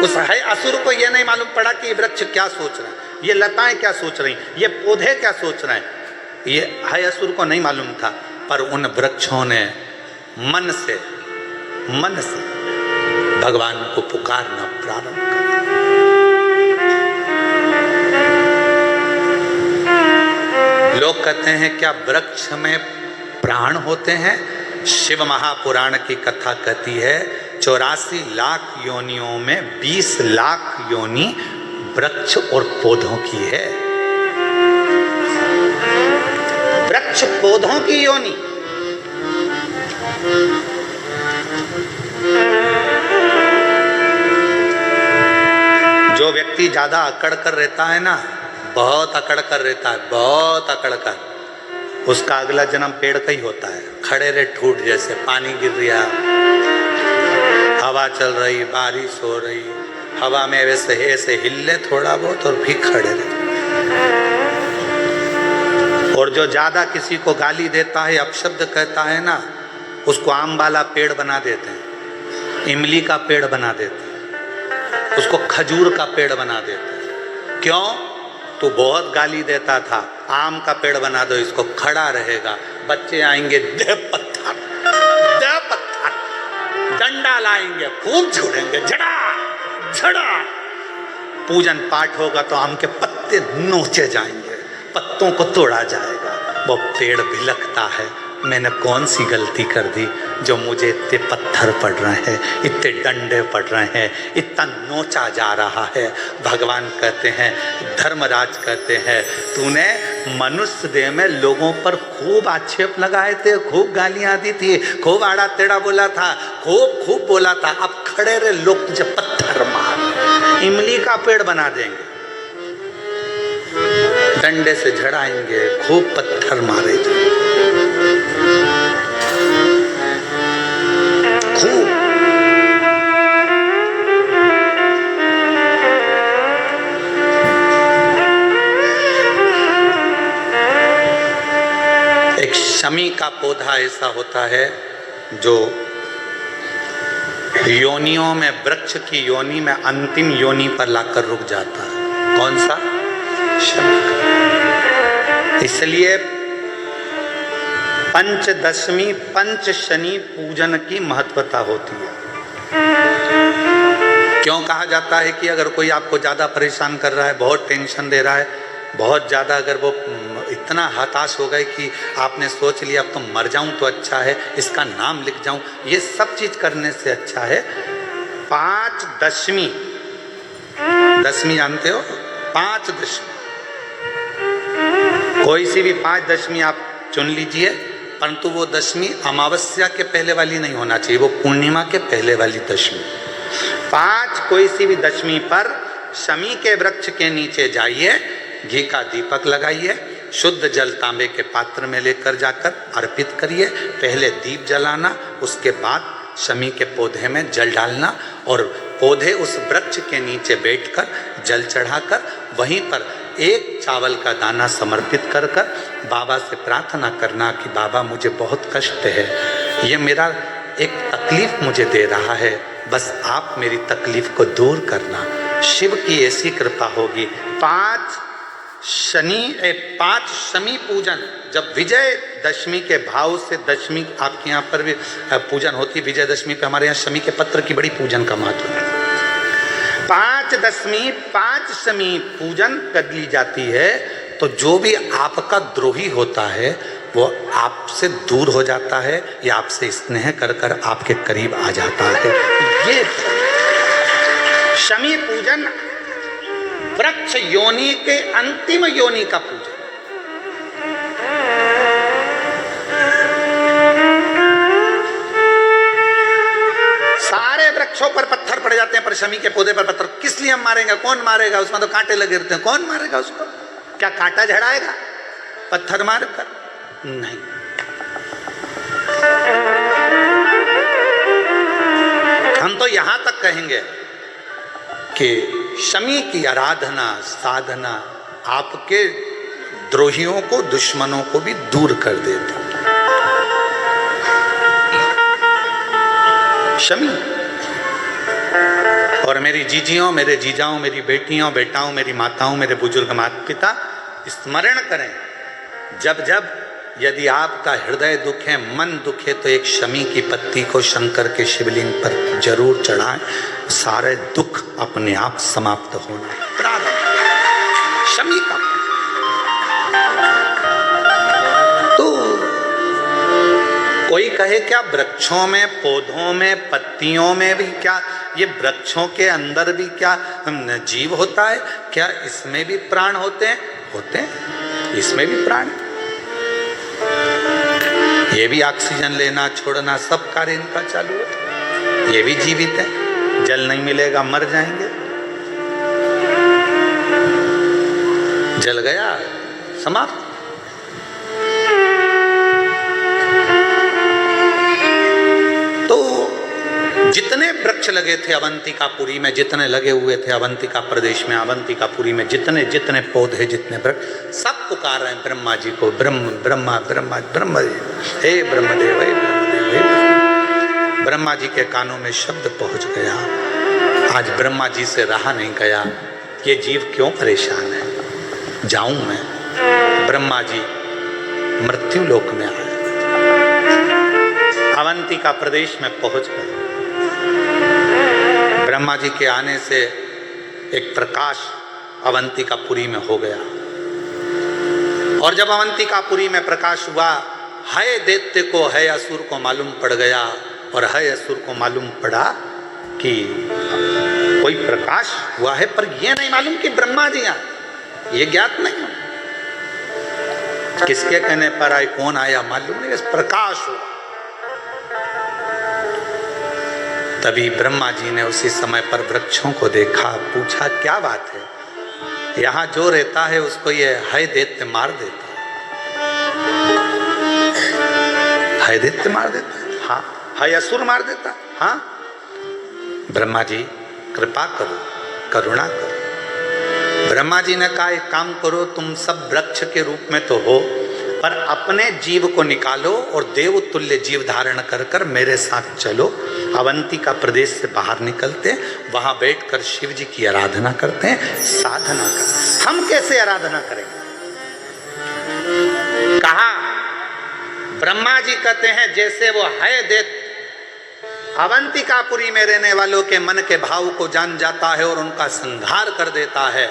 उस है असुर को ये नहीं मालूम पड़ा कि ये वृक्ष क्या सोच रहा है, ये लताएं क्या सोच रही, ये पौधे क्या सोच रहे हैं, ये है असुर को नहीं मालूम था। पर उन वृक्षों ने मन से भगवान को पुकारना प्रारंभ कर। लोग कहते हैं क्या वृक्ष में प्राण होते हैं? शिव महापुराण की कथा कहती है 84 लाख योनियों में 20 लाख योनि वृक्ष और पौधों की है। वृक्ष पौधों की योनि। जो व्यक्ति ज्यादा अकड़ कर रहता है ना, बहुत अकड़ कर रहता है, बहुत अकड़ कर, उसका अगला जन्म पेड़ का ही होता है। खड़े रहे ठूट जैसे, पानी गिर रहा, हवा चल रही, बारिश हो रही, हवा में वैसे ऐसे हिले थोड़ा बहुत और भी खड़े रहे। और जो ज्यादा किसी को गाली देता है, अपशब्द कहता है ना, उसको आम वाला पेड़ बना देते हैं, इमली का पेड़ बना देते हैं, उसको खजूर का पेड़ बना देते हैं। क्यों? तू बहुत गाली देता था, आम का पेड़ बना दो, इसको खड़ा रहेगा। बच्चे आएंगे, दे पत्थर, डंडा लाएंगे, खूब छुड़ेंगे, झड़ा झड़ा। पूजन पाठ होगा तो आम के पत्ते नोचे जाएंगे, पत्तों को तोड़ा जाएगा। वो पेड़ भिलकता है, मैंने कौन सी गलती कर दी जो मुझे इतने पत्थर पड़ रहे हैं, इतने डंडे पड़ रहे हैं, इतना नोचा जा रहा है। भगवान कहते हैं, धर्मराज कहते हैं, तूने मनुष्य देह में लोगों पर खूब आक्षेप लगाए थे, खूब गालियां दी थी, खूब आड़ा टेढ़ा बोला था, खूब बोला था। अब खड़े रहे, लोग तुझे पत्थर मार, इमली का पेड़ बना देंगे, डंडे से झड़ाएंगे, खूब पत्थर मारे खूब। एक शमी का पौधा ऐसा होता है जो योनियों में, वृक्ष की योनि में अंतिम योनि पर लाकर रुक जाता है। कौन सा? शमी का। इसलिए पंचदशमी पंच शनि पूजन की महत्वता होती है। क्यों कहा जाता है कि अगर कोई आपको ज्यादा परेशान कर रहा है, बहुत टेंशन दे रहा है, बहुत ज़्यादा अगर वो इतना हताश हो गए कि आपने सोच लिया अब तो मर जाऊं तो अच्छा है, इसका नाम लिख जाऊं, ये सब चीज़ करने से अच्छा है 5 दशमी, दशमी जानते हो, 5 दशमी, कोई सी भी 5 दशमी आप चुन लीजिए, परंतु वो दशमी अमावस्या के पहले वाली नहीं होना चाहिए, वो पूर्णिमा के पहले वाली दशमी। 5 कोई सी भी दशमी पर शमी के वृक्ष के नीचे जाइए, घी का दीपक लगाइए, शुद्ध जल तांबे के पात्र में लेकर जाकर अर्पित करिए, पहले दीप जलाना, उसके बाद शमी के पौधे में जल डालना और पौधे उस वृक्ष के नीचे बैठकर जल चढ़ाकर वहीं पर एक चावल का दाना समर्पित कर कर बाबा से प्रार्थना करना कि बाबा मुझे बहुत कष्ट है, ये मेरा एक तकलीफ मुझे दे रहा है, बस आप मेरी तकलीफ को दूर करना, शिव की ऐसी कृपा होगी। 5 शमी पूजन, जब विजय दशमी के भाव से, दशमी आपके यहाँ पर भी पूजन होती है, विजय दशमी पे हमारे यहाँ शमी के पत्र की बड़ी पूजन का महत्व है। 5 दशमी 5 शमी पूजन कर ली जाती है तो जो भी आपका द्रोही होता है वो आपसे दूर हो जाता है या आपसे स्नेह कर कर आपके करीब आ जाता है। ये शमी पूजन वृक्ष योनि के अंतिम योनि का पूजन। सारे वृक्षों पर पत्थर पड़ जाते हैं पर शमी के पौधे पर पत्थर किस लिए हम मारेंगे, कौन मारेगा, उसमें तो कांटे लगे रहते हैं, कौन मारेगा उसको, क्या कांटा झड़ाएगा पत्थर मार कर, नहीं। हम तो यहां तक कहेंगे कि शमी की आराधना साधना आपके द्रोहियों को, दुश्मनों को भी दूर कर देती। शमी और मेरी जीजियों, मेरे जीजाओं, मेरी बेटियों, बेटाओं, मेरी माताओं, मेरे बुजुर्ग माता पिता स्मरण करें, जब जब यदि आपका हृदय दुख है, मन दुख है, तो एक शमी की पत्ती को शंकर के शिवलिंग पर जरूर चढ़ाएं, सारे दुख अपने आप समाप्त होना प्रारंभ। शमी का तो कोई कहे क्या वृक्षों में, पौधों में, पत्तियों में भी क्या, ये वृक्षों के अंदर भी क्या जीव होता है क्या, इसमें भी प्राण होते हैं? होते हैं, इसमें भी प्राण, ये भी ऑक्सीजन लेना छोड़ना सब कार्य इनका चालू है, ये भी जीवित है, जल नहीं मिलेगा मर जाएंगे, जल गया समाप्त। तो जितने वृक्ष लगे थे अवंतिकापुरी में, जितने लगे हुए थे अवंतिका प्रदेश में, अवंतिकापुरी में जितने जितने पौधे, जितने वृक्ष, सब पुकार रहे हैं ब्रह्मा जी को, ब्रह्म ब्रह्मा ब्रह्मा ब्रह्मदेव, हे ब्रह्मदेव, हे ब्रह्मदेव, हे ब्रह्मदेव। ब्रह्मा जी के कानों में शब्द पहुंच गया, आज ब्रह्मा जी से रहा नहीं गया, ये जीव क्यों परेशान है, जाऊं मैं। ब्रह्मा जी मृत्यु लोक में आए, अवंतिका प्रदेश में पहुंच गए। ब्रह्मा जी के आने से एक प्रकाश अवंतिकापुरी में हो गया, और जब अवंतिकापुरी में प्रकाश हुआ, है दैत्य को, है असुर को मालूम पड़ गया, और है असुर को मालूम पड़ा कि कोई प्रकाश हुआ है, पर यह नहीं मालूम कि ब्रह्मा जी आए, ये ज्ञात नहीं, किसके कहने पर आए, कौन आया मालूम नहीं, प्रकाश हुआ। तभी ब्रह्मा जी ने उसी समय पर वृक्षों को देखा, पूछा क्या बात है, यहाँ जो रहता है उसको ये है दैत्य मार देता है दैत्य मार देता है, हाँ, है असुर मार देता, हाँ। ब्रह्मा जी कृपा करो, करुणा करो। ब्रह्मा जी ने कहा एक काम करो, तुम सब वृक्ष के रूप में तो हो, पर अपने जीव को निकालो और देव तुल्य जीव धारण कर कर मेरे साथ चलो। अवंतिका प्रदेश से बाहर निकलते, वहां बैठकर शिव जी की आराधना करते हैं, साधना करते। हम कैसे आराधना करेंगे? कहा ब्रह्मा जी कहते हैं जैसे वो है दैत्य अवंतिकापुरी में रहने वालों के मन के भाव को जान जाता है और उनका संहार कर देता है,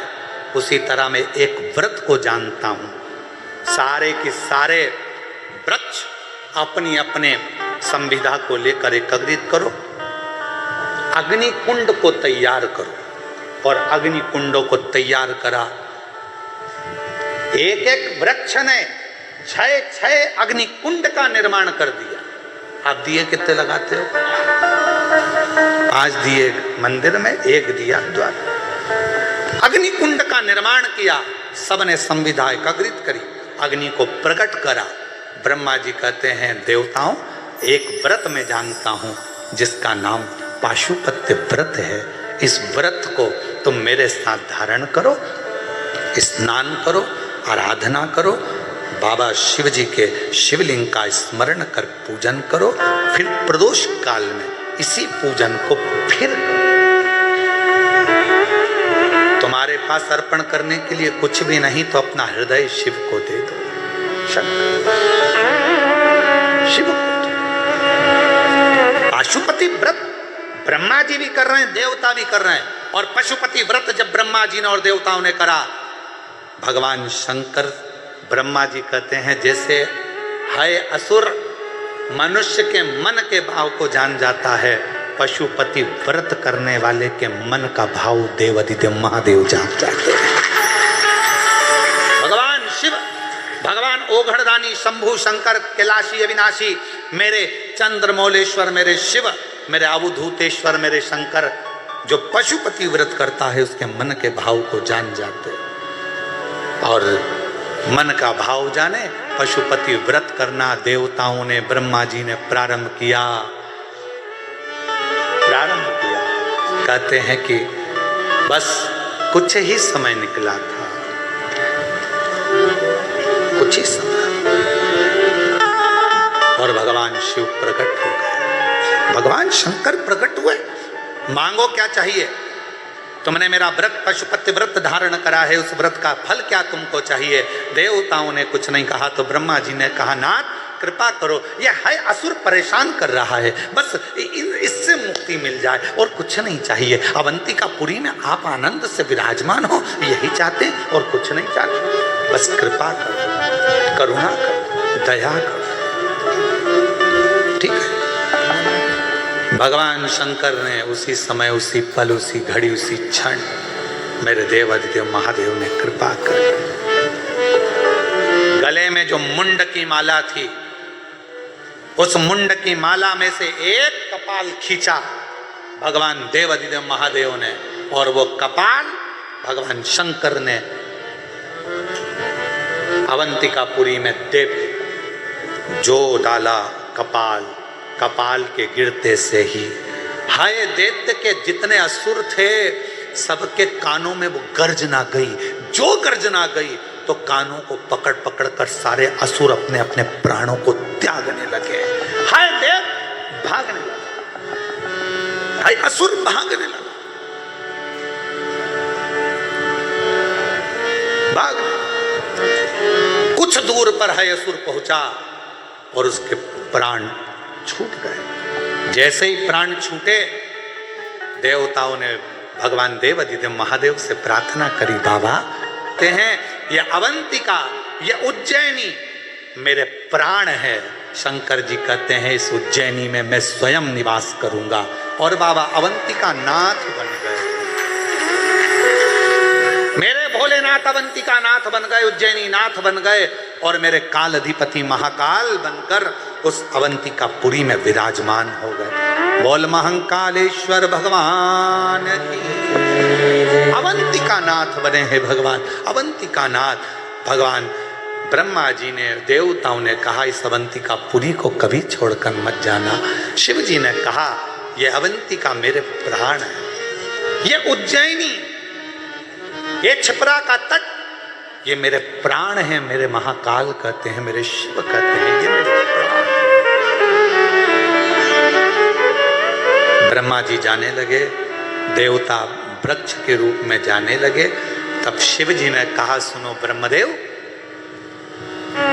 उसी तरह मैं एक व्रत को जानता हूं। सारे के सारे वृक्ष अपनी अपने संविधा को लेकर एकत्रित करो, अग्नि कुंड को तैयार करो। और अग्नि कुंडों को तैयार करा। एक एक वृक्ष ने 6 अग्नि कुंड का निर्माण कर दिया। आप दिए कितने लगाते हो? 5 दिए मंदिर में, 1 दिया द्वार। अग्नि कुंड का निर्माण किया, सबने संविधा एकत्रित करी, अग्नि को प्रकट करा। ब्रह्मा जी कहते हैं, देवताओं, एक व्रत में जानता हूं जिसका नाम पाशुपत्य व्रत है। इस व्रत को तुम मेरे साथ धारण करो, स्नान करो, आराधना करो, बाबा शिव जी के शिवलिंग का स्मरण कर पूजन करो। फिर प्रदोष काल में इसी पूजन को फिर तुम्हारे पास अर्पण करने के लिए कुछ भी नहीं तो अपना हृदय शिव को दे दो। शिव को पाशुपति व्रत ब्रह्मा जी भी कर रहे हैं, देवता भी कर रहे हैं। और पशुपति व्रत जब ब्रह्मा जी ने और देवताओं ने करा, भगवान शंकर ब्रह्मा जी कहते हैं, जैसे है असुर मनुष्य के मन के भाव को जान जाता है, पशुपति व्रत करने वाले के मन का भाव देवाधिदेव महादेव जान जाते हैं। भगवान शिव, भगवान ओघड़दानी, शंभु शंकर, कैलाशी अविनाशी, मेरे चंद्रमौलेश्वर, मेरे शिव, मेरे अवधूतेश्वर, मेरे शंकर, जो पशुपति व्रत करता है उसके मन के भाव को जान जाते। और मन का भाव जाने, पशुपति व्रत करना देवताओं ने, ब्रह्मा जी ने प्रारंभ किया। कहते हैं कि बस कुछ ही समय निकला था, कुछ ही समय, और भगवान शिव प्रकट हो गए। भगवान शंकर प्रकट हुए। मांगो क्या चाहिए? तुमने मेरा व्रत पशुपति व्रत धारण करा है, उस व्रत का फल क्या तुमको चाहिए? देवताओं ने कुछ नहीं कहा तो ब्रह्मा जी ने कहा, नाथ कृपा करो, यह है असुर परेशान कर रहा है, बस इससे मुक्ति मिल जाए और कुछ नहीं चाहिए। अवंतिकापुरी में आप आनंद से विराजमान हो, यही चाहते और कुछ नहीं चाहते। बस कृपा करो, करुणा करो, दया करो। ठीक है। भगवान शंकर ने उसी समय, उसी पल, उसी घड़ी, उसी क्षण मेरे देवाधिदेव महादेव ने कृपा कर गले में जो मुंड की माला थी, उस मुंड की माला में से एक कपाल खींचा भगवान देवाधिदेव महादेव ने, और वो कपाल भगवान शंकर ने अवंतिकापुरी में देव जो डाला। कपाल के गिरते से ही हाय दैत्य के जितने असुर थे सबके कानों में वो गर्जना गई। जो गर्जना गई तो कानों को पकड़ पकड़ कर सारे असुर अपने अपने प्राणों को त्यागने लगे। हाय दैत्य भागने लगा, हाय असुर भागने लगा, कुछ दूर पर है असुर पहुंचा और उसके प्राण छूट गए। जैसे ही प्राण छूटे, देवताओं ने भगवान देवाधिदेव महादेव से प्रार्थना करी, बाबा कहते हैं ये अवंतिका, ये उज्जैनी मेरे प्राण है। शंकर जी कहते हैं इस उज्जैनी में मैं स्वयं निवास करूंगा। और बाबा अवंतिका नाथ बन गए। मेरे भोलेनाथ अवंतिका नाथ बन गए, उज्जैनी नाथ बन गए, और मेरे काल अधिपति महाकाल बनकर उस अवंतिकापुरी में विराजमान हो गए। बोल महंकालेश्वर भगवान की। अवंतिका नाथ बने हैं भगवान, अवंतिका नाथ। भगवान ब्रह्मा जी ने, देवताओं ने कहा इस अवंतिकापुरी को कभी छोड़कर मत जाना। शिव जी ने कहा ये अवंतिका मेरे प्राण है, ये उज्जैनी, ये छिपरा का तट, ये मेरे प्राण हैं। मेरे महाकाल कहते हैं, मेरे शिव कहते हैं ये मेरे प्राण। ब्रह्मा जी जाने लगे, देवता वृक्ष के रूप में जाने लगे। तब शिव जी ने कहा, सुनो ब्रह्मदेव,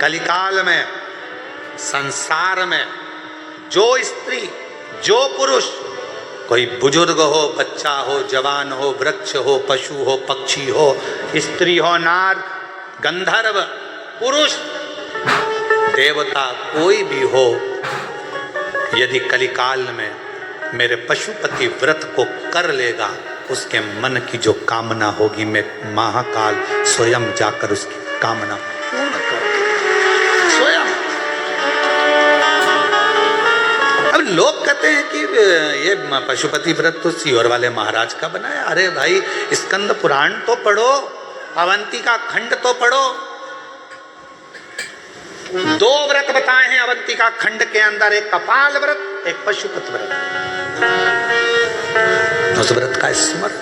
कलिकाल में संसार में जो स्त्री जो पुरुष कोई बुजुर्ग हो, बच्चा हो, जवान हो, वृक्ष हो, पशु हो, पक्षी हो, स्त्री हो, नार, गंधर्व, पुरुष, देवता, कोई भी हो, यदि कलिकाल में मेरे पशुपति व्रत को कर लेगा, उसके मन की जो कामना होगी, मैं महाकाल स्वयं जाकर उसकी कामना पूर्ण कर दूंगा, स्वयं। अब लोग कहते हैं कि ये पशुपति व्रत तो सीहोर वाले महाराज का बनाया। अरे भाई, स्कंद पुराण तो पढ़ो, अवंतिका खंड तो पढ़ो। 2 व्रत बताए हैं अवंतिका खंड के अंदर, एक कपाल व्रत, एक पशुपति व्रत। उस व्रत का स्मरण,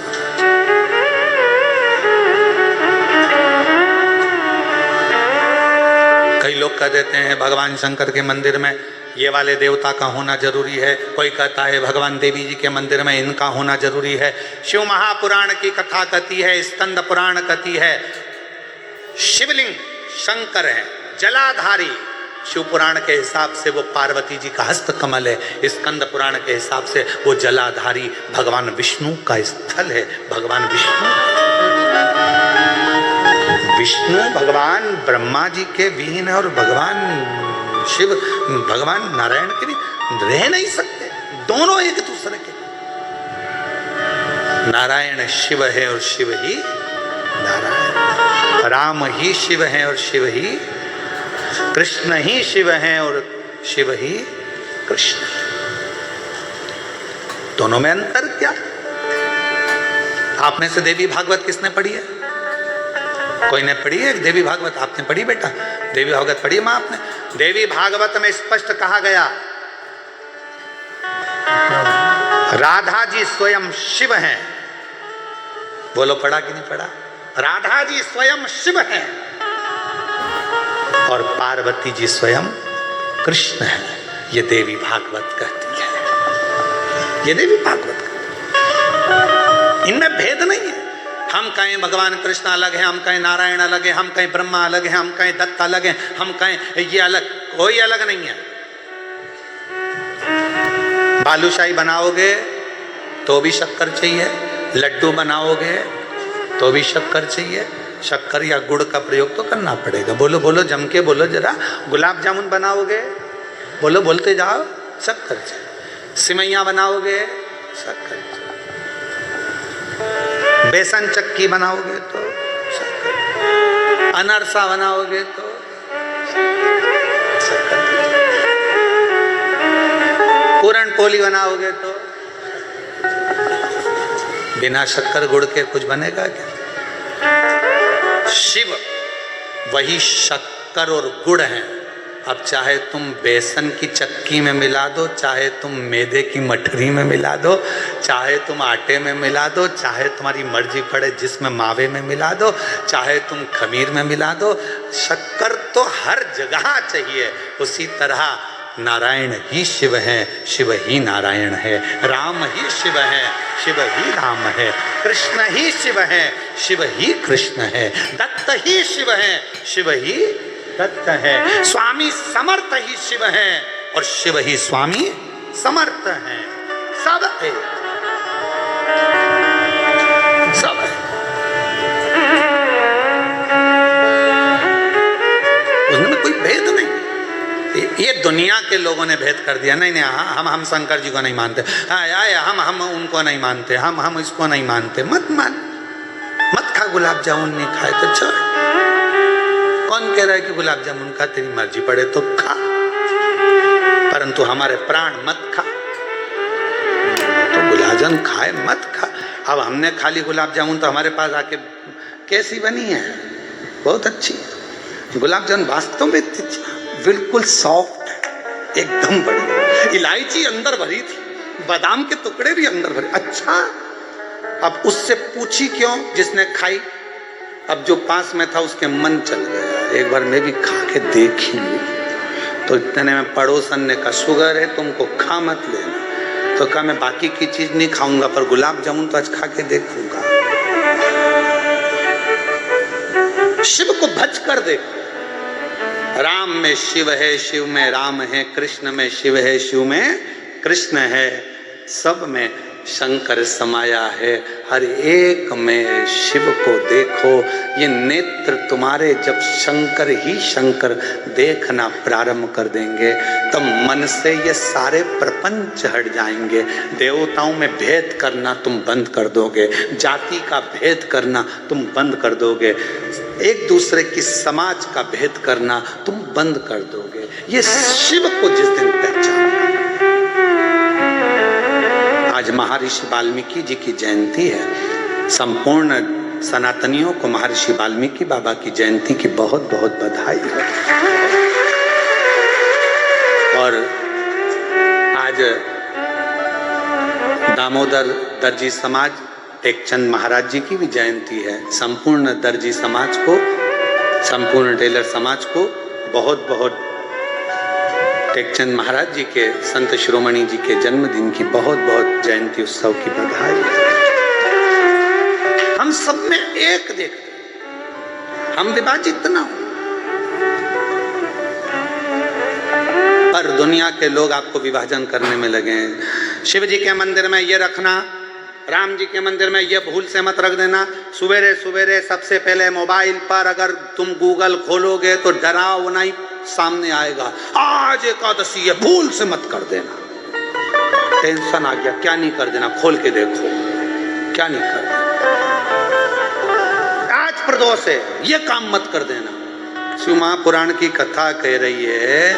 कई लोग कह देते हैं भगवान शंकर के मंदिर में ये वाले देवता का होना जरूरी है, कोई कहता है भगवान देवी जी के मंदिर में इनका होना जरूरी है। शिव महापुराण की कथा कहती है, स्कंद पुराण कहती है शिवलिंग शंकर है, जलाधारी। शिव पुराण के हिसाब से वो पार्वती जी का हस्त कमल है, स्कंद पुराण के हिसाब से वो जलाधारी भगवान विष्णु का स्थल है। भगवान विष्णु भगवान ब्रह्मा जी के विहीन है, और भगवान शिव भगवान नारायण के भी रह नहीं सकते, दोनों एक दूसरे के। नारायण शिव है और शिव ही नारायण, राम ही शिव है और शिव ही, कृष्ण ही शिव है और शिव ही कृष्ण। दोनों में अंतर क्या? आप में से देवी भागवत किसने पढ़ी है? कोई ने पढ़ी है देवी भागवत? आपने पढ़ी बेटा? देवी भागवत पढ़ी मां आपने? देवी भागवत में स्पष्ट कहा गया राधा जी स्वयं शिव हैं। बोलो पढ़ा कि नहीं पढ़ा? राधा जी स्वयं शिव हैं और पार्वती जी स्वयं कृष्ण है। ये देवी भागवत कहती है, ये देवी भागवत कहती है। इनमें भेद नहीं है। हम कहें भगवान कृष्ण अलग है, हम कहें नारायण अलग है, हम कहें ब्रह्मा अलग है, हम कहें दत्त अलग है, हम कहें ये अलग, कोई अलग नहीं है। बालूशाही बनाओगे तो भी शक्कर चाहिए, लड्डू बनाओगे तो भी शक्कर चाहिए। शक्कर या गुड़ का प्रयोग तो करना पड़ेगा। बोलो बोलो जम के बोलो जरा। गुलाब जामुन बनाओगे, बोलो बोलते जाओ, शक्कर चाहिए। सिमैया बनाओगे, शक्कर चाहिए। बेसन चक्की बनाओगे तो शक्कर, अनरसा बनाओगे तो शक्कर, पूरण पोली बनाओगे तो, बिना शक्कर गुड़ के कुछ बनेगा क्या? शिव वही शक्कर और गुड़ हैं। अब चाहे तुम बेसन की चक्की में मिला दो, चाहे तुम मैदे की मठरी में मिला दो, चाहे तुम आटे में मिला दो, चाहे तुम्हारी मर्जी पड़े जिसमें मावे में मिला दो, चाहे तुम खमीर में मिला दो, शक्कर तो हर जगह चाहिए। उसी तरह नारायण ही शिव हैं, शिव ही नारायण है। राम ही शिव है, शिव ही राम है। कृष्ण ही शिव है, शिव ही कृष्ण है। दत्त ही शिव है, शिव ही दत्त है। स्वामी समर्थ ही शिव है और शिव ही स्वामी समर्थ है। सब है, सब है। उसमें कोई भेद नहीं। ये दुनिया के लोगों ने भेद कर दिया। नहीं नहीं, हम शंकर जी को नहीं मानते, हम उनको नहीं मानते, हम इसको नहीं मानते। मत मान, मत खा गुलाब जामुन, नहीं खाए तो छोड़। कौन कह रहा है कि गुलाब जामुन खा? तेरी मर्जी पड़े तो खा, परंतु हमारे प्राण मत खा। तो गुलाब जामुन खाए मत खा। अब हमने खा ली गुलाब जामुन तो हमारे पास आके कैसी बनी है? बहुत अच्छी है। गुलाब जामुन वास्तव में बिल्कुल सॉफ्ट है, एकदम बढ़िया। इलायची अंदर भरी थी, बादाम के टुकड़े भी अंदर भरे। अच्छा, अब उससे पूछी क्यों जिसने खाई? अब जो पास में था उसके मन चल गया, एक बार मैं भी खा के देखी। तो इतने में पड़ोसन ने कहा शुगर है तुमको, खा मत लेना। तो कहा मैं बाकी की चीज नहीं खाऊंगा पर गुलाब जामुन तो आज खा के देखूंगा। शिव को भज कर देखो। राम में शिव है, शिव में राम है, कृष्ण में शिव है, शिव में कृष्ण है। सब में शंकर समाया है, हर एक में शिव को देखो। ये नेत्र तुम्हारे जब शंकर ही शंकर देखना प्रारंभ कर देंगे, तब मन से ये सारे प्रपंच हट जाएंगे। देवताओं में भेद करना तुम बंद कर दोगे, जाति का भेद करना तुम बंद कर दोगे, एक दूसरे की समाज का भेद करना तुम बंद कर दोगे। ये शिव को जिस दिन पहचान, आज महर्षि वाल्मीकि जी की जयंती है। संपूर्ण सनातनियों को महर्षि वाल्मीकि बाबा की जयंती की बहुत बहुत बधाई है। और आज दामोदर दर्जी समाज टेकचंद महाराज जी की भी जयंती है। संपूर्ण दर्जी समाज को, संपूर्ण टेलर समाज को बहुत बहुत टेकचंद महाराज जी के, संत शिरोमणि जी के जन्मदिन की बहुत बहुत जयंती उत्सव की बधाई। हम सब में एक देखते, हम विभाजित ना हो, पर दुनिया के लोग आपको विभाजन करने में लगे हैं। शिव जी के मंदिर में ये रखना, राम जी के मंदिर में ये भूल से मत रख देना। सवेरे सवेरे सबसे पहले मोबाइल पर अगर तुम गूगल खोलोगे तो डरावना ही सामने आएगा, आज एकादशी है, भूल से मत कर देना। टेंशन आ गया, क्या नहीं कर देना, खोल के देखो क्या नहीं कर देना। आज प्रदोष है, ये काम मत कर देना। शिव महापुराण की कथा कह रही है,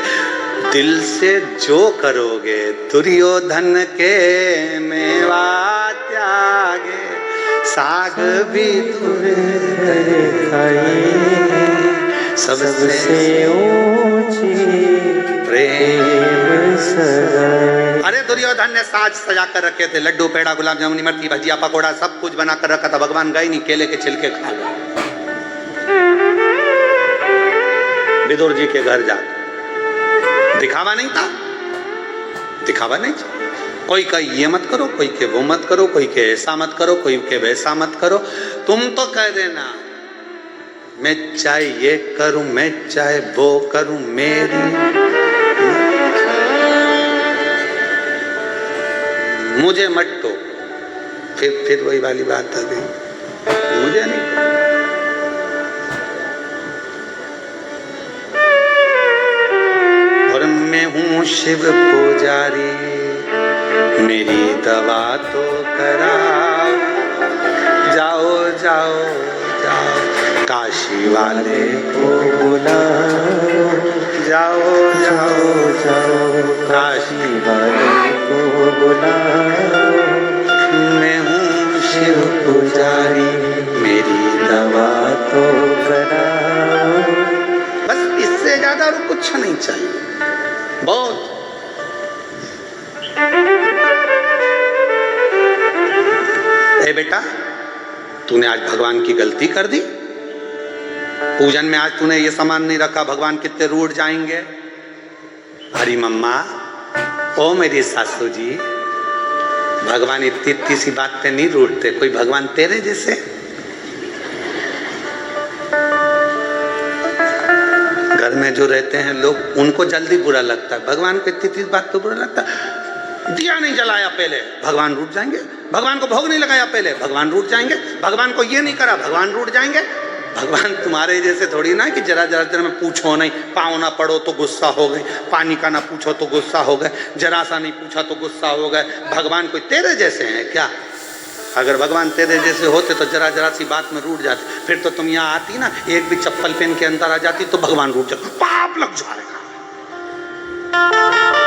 दिल से जो करोगे दुर्योधन के मेवा त्यागे, साग भी दूर खाए, सबसे ऊंची प्रेम सगाई। अरे दुर्योधन ने साज सजा कर रखे थे, लड्डू पेड़ा गुलाब जामुन इमरती भजिया पकोड़ा सब कुछ बना कर रखा था। भगवान गए नहीं, केले के छिलके खा गए। विदुर जी के घर जाकर दिखावा नहीं था, दिखावा नहीं था। कोई कहे ये मत करो, कोई के वो मत करो, कोई के ऐसा मत करो, कोई के वैसा मत करो। तुम तो कह देना, मैं चाहे ये करूं, मैं चाहे वो करूं, मेरी मुझे मत टोक। फिर वही वाली बात आ गई, मुझे नहीं। और मैं हूँ शिव पुजारी, मेरी दवा तो कराओ, जाओ जाओ जाओ काशी वाले को बुलाओ, जाओ जाओ जाओ काशी वाले को बुलाओ। मैं हूँ शिव पुजारी, मेरी दवा तो कराओ। बस इससे ज्यादा और कुछ नहीं चाहिए। बहुत ए बेटा, तूने आज भगवान की गलती कर दी। पूजन में आज तूने ये सामान नहीं रखा, भगवान कितने रूठ जाएंगे। हरी मम्मा, ओ मेरी सासू जी, भगवान इतनी इतनी सी बात पे नहीं रूठते। कोई भगवान तेरे जैसे। घर में जो रहते हैं लोग, उनको जल्दी बुरा लगता है, भगवान को इतनी इतनी बात तो बुरा लगता है। दिया नहीं जलाया पहले, भगवान रूठ जाएंगे। भगवान को भोग नहीं लगाया पहले, भगवान रूठ जाएंगे। भगवान को ये नहीं करा, भगवान रूठ जाएंगे। भगवान तुम्हारे जैसे थोड़ी ना कि जरा जरा देर में पूछो नहीं, पाँव ना पड़ो तो गुस्सा हो गए, पानी का ना पूछो तो गुस्सा हो गए, जरा सा नहीं पूछा तो गुस्सा हो गए। भगवान कोई तेरे जैसे हैं क्या? अगर भगवान तेरे जैसे होते तो जरा जरा सी बात में रूठ जाते। फिर तो तुम यहाँ आती ना, एक भी चप्पल पहन के अंदर आ जाती तो भगवान रूठ जाता, पाप लग जाएगा।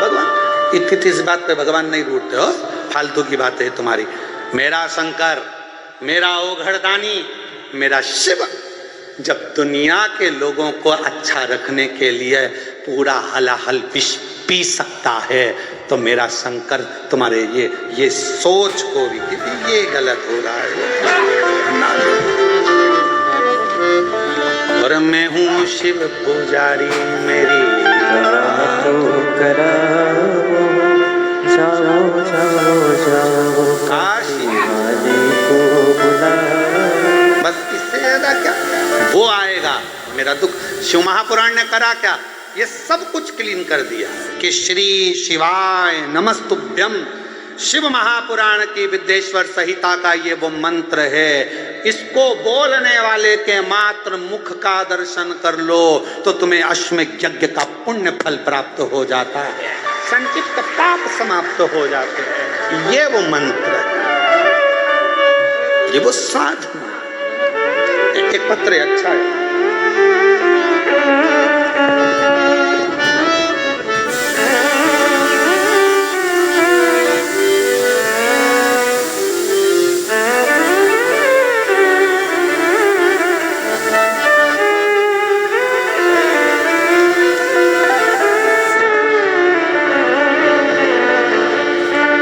भगवान इतनी इस बात पे भगवान नहीं रूठते हो, फालतू की बात है तुम्हारी। मेरा शंकर, मेरा ओघड़दानी, मेरा शिव जब दुनिया के लोगों को अच्छा रखने के लिए पूरा हलाहल विष पी सकता है, तो मेरा शंकर तुम्हारे ये सोच को भी कि ये गलत हो रहा है। और मैं हूँ शिव पुजारी, मेरी दवा तो कराओ, जाओ जाओ जाओ काशी वाले को बुलाओ। बस इससे ज्यादा क्या वो आएगा मेरा दुख। शिव महापुराण ने करा क्या? ये सब कुछ क्लीन कर दिया कि श्री शिवाय नमस्तुभ्यम, शिव महापुराण की विद्येश्वर संहिता का ये वो मंत्र है, इसको बोलने वाले के मात्र मुख का दर्शन कर लो तो तुम्हें अश्वमेध यज्ञ का पुण्य फल प्राप्त हो जाता है, संचित पाप समाप्त हो जाते हैं। ये वो मंत्र है, ये वो साधना। एक पत्र अच्छा है,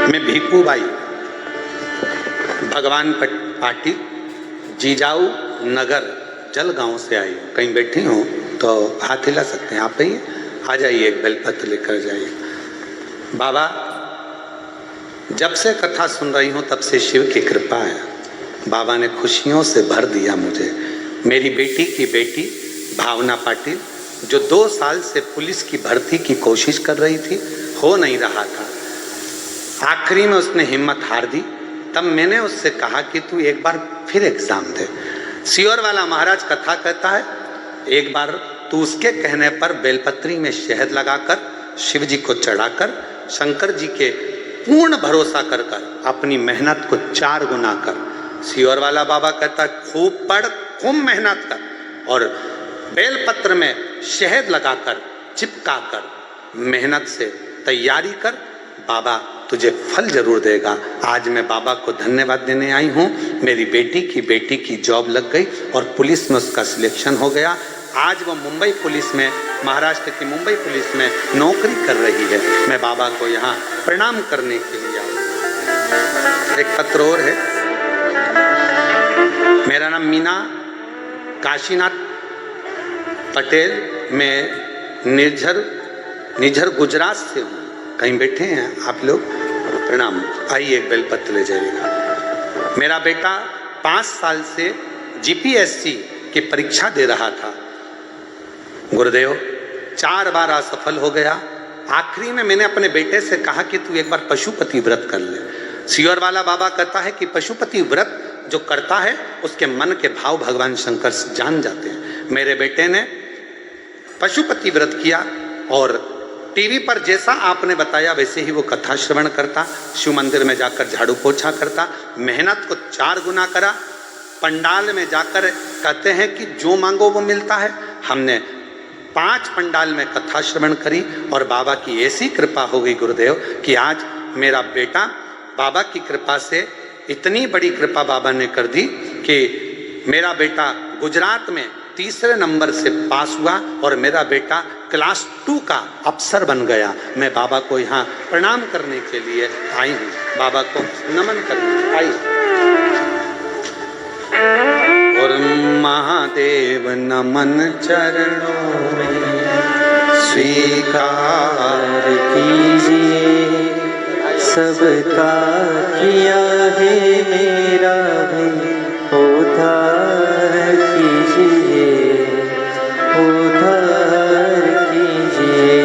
मैं भीकू बाई भगवान पाटिल जीजाऊ नगर जलगांव से आई हूँ। कहीं बैठी हूँ तो हाथ हिला सकते हैं, आप ही आ जाइए, एक बेलपत्र लेकर जाइए। बाबा, जब से कथा सुन रही हूँ तब से शिव की कृपा है, बाबा ने खुशियों से भर दिया मुझे। मेरी बेटी की बेटी भावना पाटिल, जो 2 साल से पुलिस की भर्ती की कोशिश कर रही थी, हो नहीं रहा था, आखिरी में उसने हिम्मत हार दी। तब मैंने उससे कहा कि तू एक बार फिर एग्जाम दे। सियोर वाला महाराज कथा कहता है, एक बार तू उसके कहने पर बेलपत्री में शहद लगाकर शिव जी को चढ़ाकर शंकर जी के पूर्ण भरोसा कर कर अपनी मेहनत को 4 गुना कर। सियोर वाला बाबा कहता है, खूब पढ़, खूब मेहनत कर और बेलपत्र में शहद लगाकर चिपकाकर मेहनत से तैयारी कर, बाबा तुझे फल जरूर देगा। आज मैं बाबा को धन्यवाद देने आई हूँ। मेरी बेटी की जॉब लग गई और पुलिस में उसका सिलेक्शन हो गया। आज वो मुंबई पुलिस में, महाराष्ट्र की मुंबई पुलिस में नौकरी कर रही है। मैं बाबा को यहाँ प्रणाम करने के लिए आया। एक पत्र और है, मेरा नाम मीना काशीनाथ पटेल, मैं निर्झर गुजरात से हूँ। कहीं बैठे हैं आप लोग, प्रणाम। आइए, एक बेलपत्र ले जाइएगा। मेरा बेटा 5 साल से जीपीएससी की परीक्षा दे रहा था, गुरुदेव 4 बार असफल हो गया। आखिरी में मैंने अपने बेटे से कहा कि तू एक बार पशुपति व्रत कर ले। सियोर वाला बाबा कहता है कि पशुपति व्रत जो करता है उसके मन के भाव भगवान शंकर जान जाते हैं। मेरे बेटे ने पशुपति व्रत किया और टीवी पर जैसा आपने बताया वैसे ही वो कथा श्रवण करता, शिव मंदिर में जाकर झाड़ू पोछा करता, मेहनत को 4 गुना करा। पंडाल में जाकर कहते हैं कि जो मांगो वो मिलता है। हमने 5 पंडाल में कथा श्रवण करी और बाबा की ऐसी कृपा हो गई गुरुदेव कि आज मेरा बेटा, बाबा की कृपा से इतनी बड़ी कृपा बाबा ने कर दी कि मेरा बेटा गुजरात में 3रे नंबर से पास हुआ और मेरा बेटा क्लास 2 का अफसर बन गया। मैं बाबा को यहाँ प्रणाम करने के लिए आई हूँ, बाबा को नमन करने आई। और महादेव नमन चरणों में स्वीकार कीजिए, सबका किया है मेरा भी उद्धार कीजिए, उद्धार कीजिए।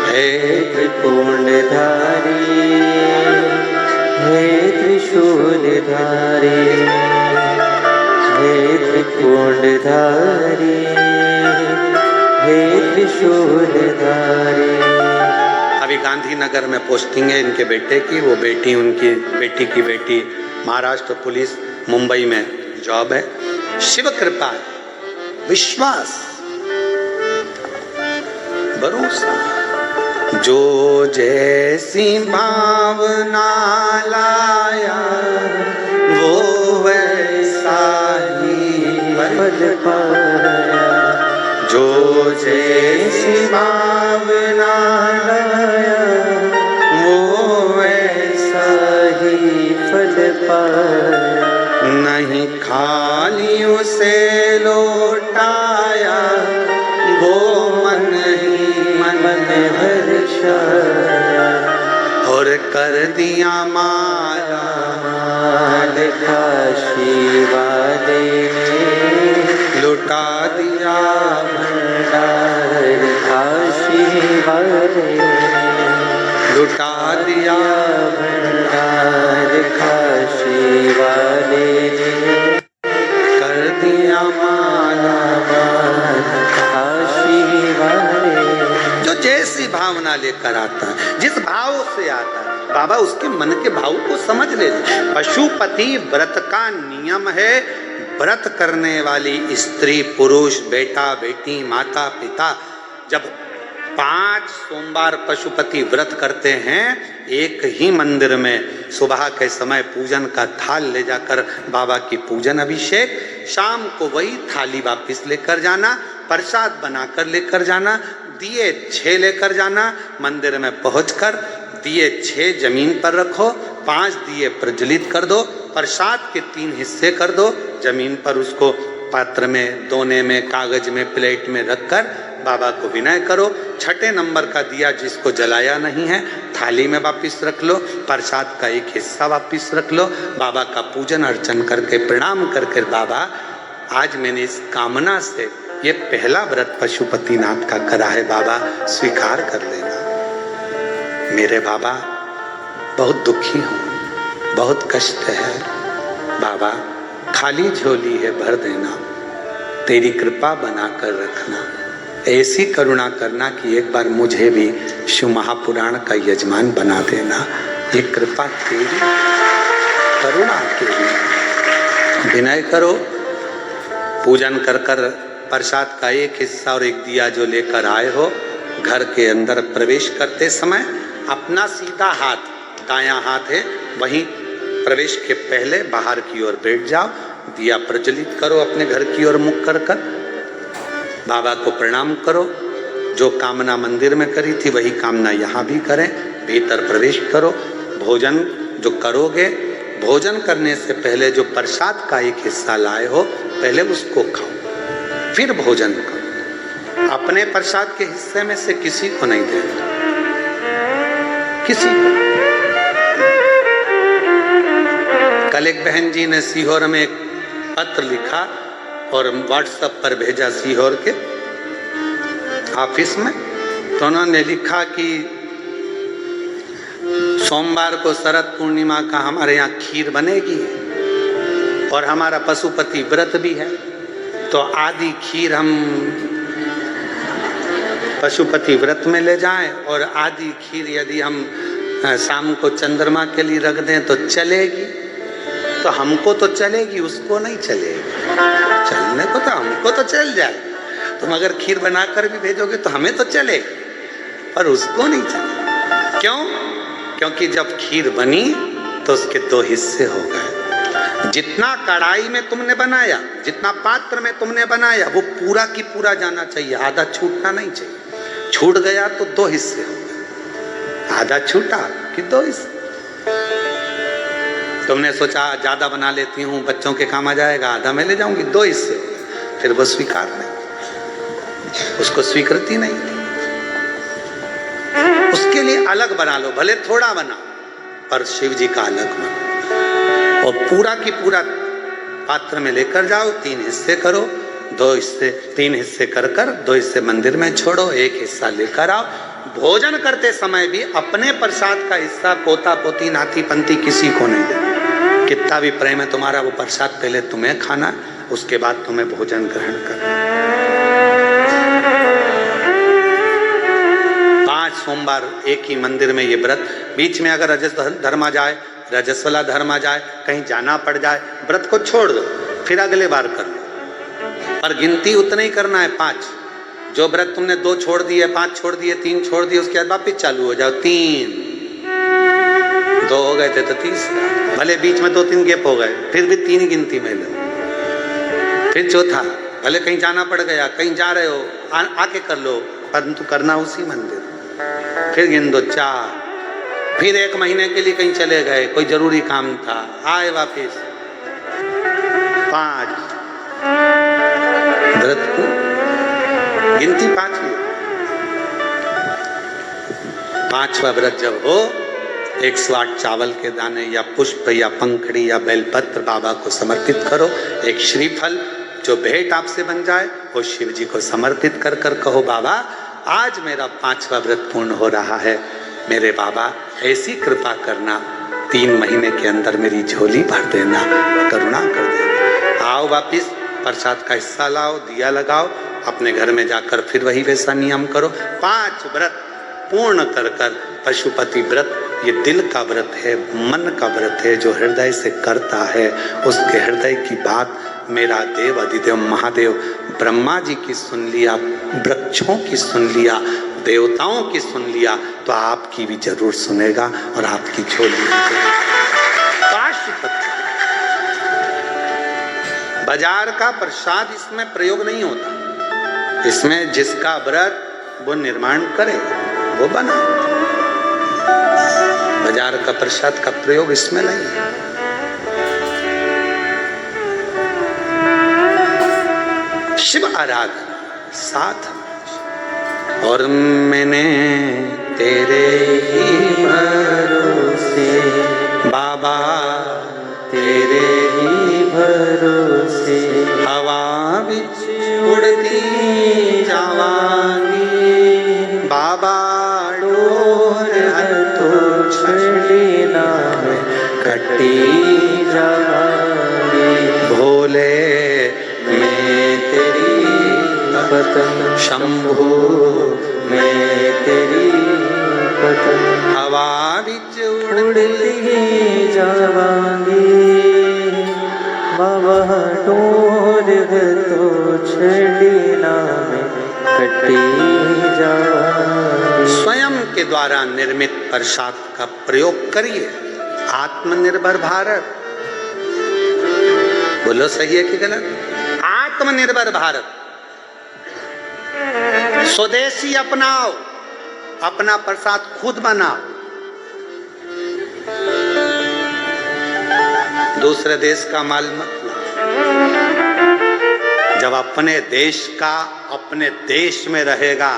हे त्रिपुंडधारी, हे त्रिशूलधारी, हे त्रिपुंडधारी, हे त्रिशूलधारी। अभी गांधीनगर में पोस्टिंग है इनके बेटे की, वो बेटी, उनकी बेटी की बेटी महाराष्ट्र पुलिस मुंबई में जॉब है। शिव कृपा, विश्वास, भरोसा, जो जैसी भावना लाया वो वैसा ही फल पाया, जो जैसी भावना लाया वो वैसा ही फल पाया। नहीं खाली उसे लौटाया, वो मन ही मन हर्षाया, और कर दिया माला माल काशी वाले ने लुटा दिया भंडार, काशी वाले ने लुटा दिया भंडार। जैसी भावना लेकर आता है, जिस भाव से आता है, बाबा उसके मन के भाव को समझ ले। पशुपति व्रत का नियम है, व्रत करने वाली स्त्री पुरुष बेटा बेटी माता पिता जब 5 सोमवार पशुपति व्रत करते हैं, एक ही मंदिर में सुबह के समय पूजन का थाल ले जाकर बाबा की पूजन अभिषेक, शाम को वही थाली वापस लेकर जाना, प्रसाद बनाकर लेकर जाना, दिए 6 लेकर जाना, मंदिर में पहुंचकर दिए 6 जमीन पर रखो, 5 दिए प्रज्वलित कर दो, प्रसाद के 3 हिस्से कर दो, जमीन पर उसको पात्र में, दोने में, कागज में, प्लेट में रखकर बाबा को विनय करो। 6ठे नंबर का दिया जिसको जलाया नहीं है थाली में वापिस रख लो, प्रसाद का एक हिस्सा वापिस रख लो, बाबा का पूजन अर्चन करके प्रणाम करके बाबा आज मैंने इस कामना से ये पहला व्रत पशुपतिनाथ का करा है, बाबा स्वीकार कर लेना। मेरे बाबा बहुत दुखी हूँ, बहुत कष्ट है, बाबा खाली झोली है भर देना, तेरी कृपा बना कर रखना, ऐसी करुणा करना कि एक बार मुझे भी शिव महापुराण का यजमान बना देना, ये कृपा तेरी, करुणा तेरी। विनय करो, पूजन कर कर प्रसाद का एक हिस्सा और एक दिया जो लेकर आए हो, घर के अंदर प्रवेश करते समय अपना सीधा हाथ, दायां हाथ है, वहीं प्रवेश के पहले बाहर की ओर बैठ जाओ, दिया प्रज्वलित करो, अपने घर की ओर मुख कर कर बाबा को प्रणाम करो। जो कामना मंदिर में करी थी वही कामना यहाँ भी करें, भीतर प्रवेश करो। भोजन जो करोगे, भोजन करने से पहले जो प्रसाद का एक हिस्सा लाए हो पहले उसको खाओ, फिर भोजन करो। अपने प्रसाद के हिस्से में से किसी को नहीं देना, किसी को। कल एक बहन जी ने सीहोर में एक पत्र लिखा और व्हाट्सएप पर भेजा सीहोर के ऑफिस में, तो उन्होंने लिखा कि सोमवार को शरद पूर्णिमा का हमारे यहाँ खीर बनेगी और हमारा पशुपति व्रत भी है, तो आधी खीर हम पशुपति व्रत में ले जाएं और आधी खीर यदि हम शाम को चंद्रमा के लिए रख दें तो चलेगी। तो हमको तो चलेगी, उसको नहीं चलेगी। चलने को तो हमको तो चल जाए, तुम अगर खीर बनाकर भी भेजोगे तो हमें तो चलेगी, पर उसको नहीं चलेगी। क्यों? क्योंकि जब खीर बनी तो उसके 2 हिस्से हो गए। जितना कढ़ाई में तुमने बनाया, जितना पात्र में तुमने बनाया, वो पूरा की पूरा जाना चाहिए, आधा छूटना नहीं चाहिए। छूट गया तो 2 हिस्से हो गए, आधा छूटा कि 2 हिस्से। तुमने सोचा ज्यादा बना लेती हूँ, बच्चों के काम आ जाएगा, आधा मैं ले जाऊंगी, 2 हिस्से, फिर वो स्वीकार नहीं, उसको स्वीकृति नहीं। उसके लिए अलग बना लो, भले थोड़ा बनाओ, पर शिव जी का अलग बनाओ और पूरा की पूरा पात्र में लेकर जाओ। 3 हिस्से करो, 2 हिस्से, 3 हिस्से कर कर 2 हिस्से मंदिर में छोड़ो, 1 हिस्सा लेकर आओ। भोजन करते समय भी अपने प्रसाद का हिस्सा पोता पोती नाती पंती किसी को नहीं देना। कितना भी प्रेम है तुम्हारा, वो प्रसाद पहले तुम्हें खाना, उसके बाद तुम्हें भोजन ग्रहण करना। 5 सोमवार एक ही मंदिर में ये व्रत, बीच में अगर रजस धर्म आ जाए, रजस्वला धर्म आ जाए, कहीं जाना पड़ जाए, व्रत को छोड़ दो, फिर अगले बार कर लो, पर गिनती उतना ही करना है 5। जो व्रत तुमने 2 छोड़ दिए, 5 छोड़ दिए, 3 छोड़ दिए, उसके बाद वापिस चालू हो जाओ। 3 2 हो गए थे तो 30, भले बीच में 2-3 गैप हो गए, फिर भी 3 गिनती में लो। फिर चौथा, भले कहीं जाना पड़ गया, कहीं जा रहे हो, आके कर लो, परंतु करना उसी मंदिर। फिर गिन दो 4, फिर 1 महीने के लिए कहीं चले गए, कोई जरूरी काम था, आए वापिस 5। व्रत को गिनती 5 की। 5वां व्रत जब हो, 108 चावल के दाने या पुष्प या पंखड़ी या बेलपत्र बाबा को समर्पित करो। एक श्रीफल जो भेंट आपसे बन जाए वो शिव जी को समर्पित कर कर कहो, बाबा आज मेरा 5वां व्रत पूर्ण हो रहा है, मेरे बाबा ऐसी कृपा करना, 3 महीने के अंदर मेरी झोली भर देना, करुणा कर देना। आओ वापिस प्रसाद का हिस्सा लाओ, दिया लगाओ, अपने घर में जाकर फिर वही वैसा नियम करो। 5 व्रत पूर्ण कर कर पशुपति व्रत, ये दिल का व्रत है, मन का व्रत है। जो हृदय से करता है उसके हृदय की बात मेरा देव अधिदेव महादेव ब्रह्मा जी की सुन लिया, वृक्षों की सुन लिया, देवताओं की सुन लिया, तो आपकी भी जरूर सुनेगा और आपकी झोली पाशुपति। बाजार का प्रसाद इसमें प्रयोग नहीं होता, इसमें जिसका व्रत वो निर्माण करे वो बना। बाजार का प्रसाद का प्रयोग इसमें नहीं है। शिव आराधना साथ। और मैंने तेरे ही भरोसे बाबा, तेरे ही भरोसे हवा विच उड़ती जावांगी बाबा, डोर हथों छड़ी नाम कटी जावांगी। भोले मैं तेरी पतंग, शंभो मैं तेरी पतंग, हवा विच उड़ती जावांगी बाबा, डोर हथों छड़ी नाम कटी जावांगी। स्वयं के द्वारा निर्मित प्रसाद का प्रयोग करिए। आत्मनिर्भर भारत, बोलो सही है कि गलत? आत्मनिर्भर भारत। स्वदेशी अपनाओ, अपना प्रसाद खुद बनाओ। दूसरे देश का माल मत लाओ। जब अपने देश का अपने देश में रहेगा,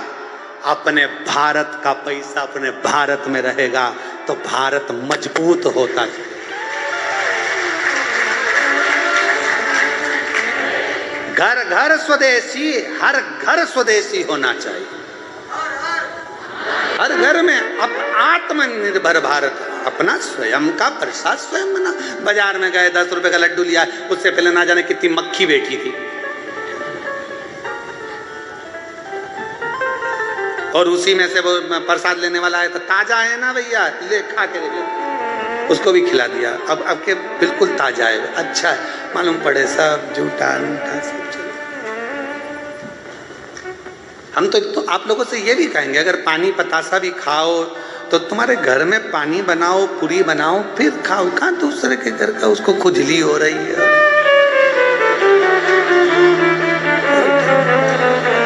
अपने भारत का पैसा अपने भारत में रहेगा, तो भारत मजबूत होता है। घर घर स्वदेशी, हर घर स्वदेशी होना चाहिए। हर घर में आत्मनिर्भर भारत, अपना स्वयं का प्रसाद स्वयं बना। बाजार में गए 10 रुपए का लड्डू लिया, उससे पहले ना जाने कितनी मक्खी बैठी थी, और उसी में से वो प्रसाद लेने वाला है तो ताजा है ना भैया, ले खा के देखो, उसको भी खिला दिया। अब के बिल्कुल ताजा है, अच्छा है, मालूम पड़े सब झूठा मीठा सब। हम तो आप लोगों से ये भी कहेंगे, अगर पानी पतासा भी खाओ तो तुम्हारे घर में पानी बनाओ, पूरी बनाओ, फिर खाओ। कहाँ दूसरे के घर का उसको खुजली हो रही है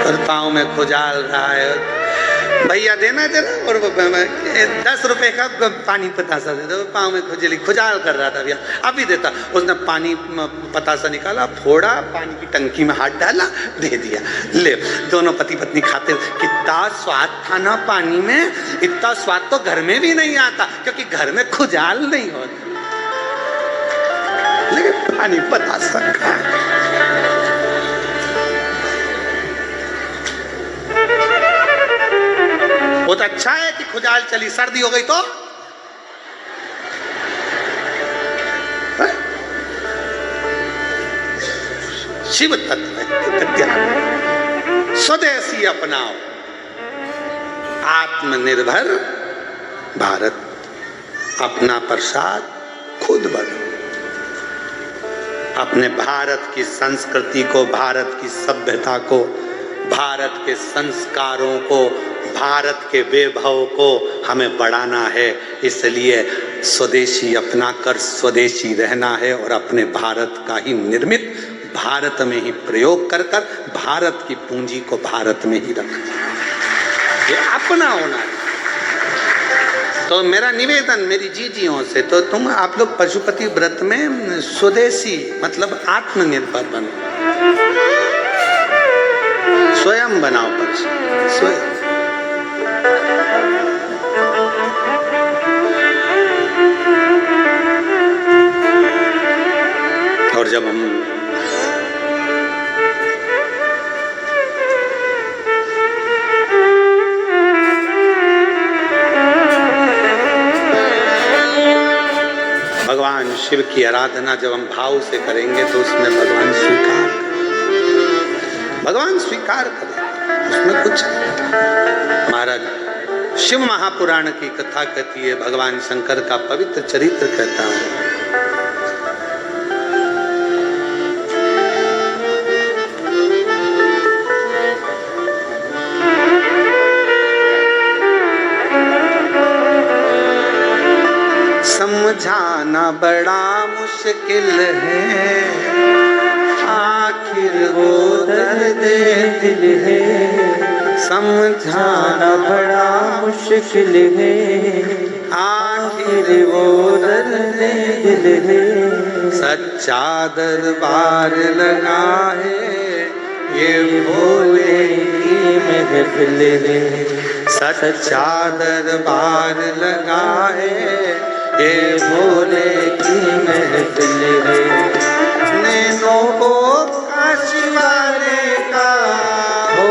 और पाँव में खुजाल रहा है। भैया देना जरा, और 10 रुपए का पानी पतासा दे दो, पाँव में खुजली खुजाल कर रहा था भैया, अभी देता। उसने पानी पतासा निकाला, फोड़ा, पानी की टंकी में हाथ डाला, दे दिया, ले। दोनों पति पत्नी खाते, कितना स्वाद था ना पानी में। इतना स्वाद तो घर में भी नहीं आता, क्योंकि घर में खुजाल नहीं होता, लेकिन पानी पतासा खा। बहुत अच्छा है कि खुजाल चली, सर्दी हो गई तो शिव तत्व है। स्वदेशी अपनाओ, आत्मनिर्भर भारत, अपना प्रसाद खुद बनो। अपने भारत की संस्कृति को, भारत की सभ्यता को, भारत के संस्कारों को, भारत के वैभव को हमें बढ़ाना है। इसलिए स्वदेशी अपनाकर स्वदेशी रहना है और अपने भारत का ही निर्मित भारत में ही प्रयोग कर कर भारत की पूंजी को भारत में ही रखना, ये अपना होना है। तो मेरा निवेदन मेरी जीजियों से, तो तुम आप लोग पशुपति व्रत में स्वदेशी मतलब आत्मनिर्भर बनो, स्वयं बनाओ प्रसाद स्वयं। और जब हम भगवान शिव की आराधना जब हम भाव से करेंगे तो उसमें भगवान स्वीकार, भगवान स्वीकार करेंगे, उसमें कुछ नहीं। महाराज शिव महापुराण की कथा कहती है, भगवान शंकर का पवित्र चरित्र कहता है। समझाना बड़ा मुश्किल है, आखिर वो दर्द दिल है। समझाना बड़ा मुश्किल है, आखिर वो दर्द दिल है। सच्चा दरबार लगा है, ये भोले की महफिल है। सच्चा दरबार लगा है, ये भोले की महफिल है। नैनों को काशी वाले का हो,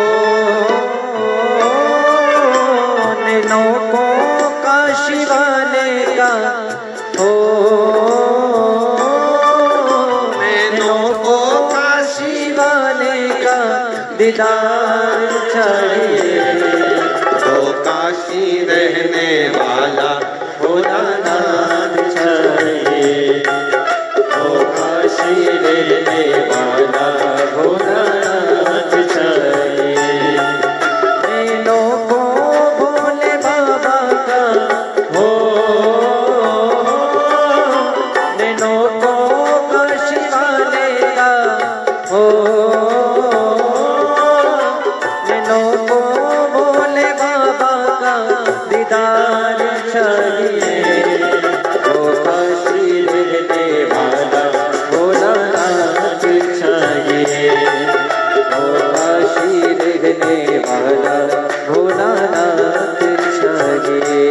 नैनों को काशी वाले का हो, नैनों को काशी वाले का दीदार चाहिए। तो काशी रहने वाला भोलानाथ चाहिए, तो काशी रहने वाला भोलानाथ चाहिए। नैनों को भोले बाबा का हो, नैनों को काशी वाले का हो, नैनों को भोले बाबा का दीदार चाहिए। तो काशी रहने वाला भोलानाथ चाहिए, तो काशी रहने वाला भोलानाथ चाहिए।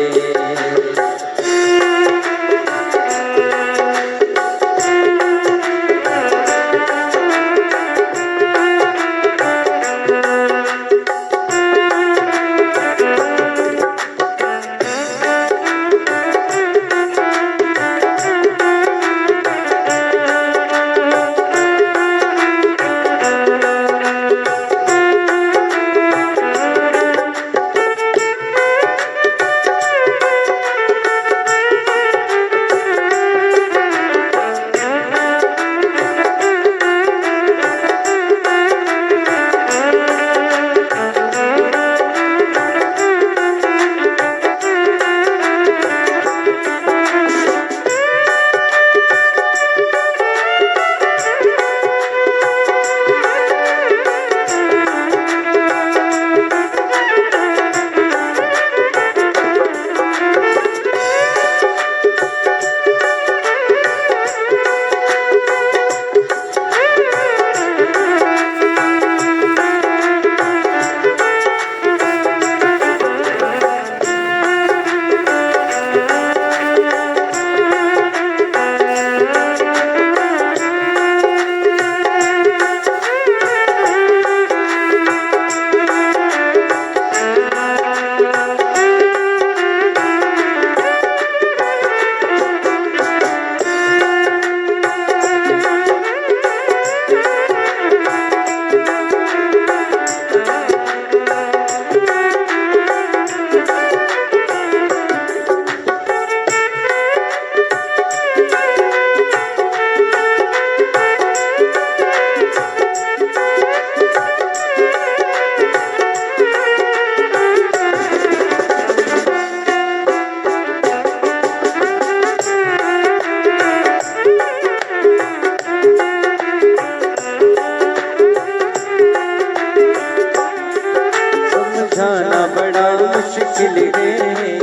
मुश्किल है,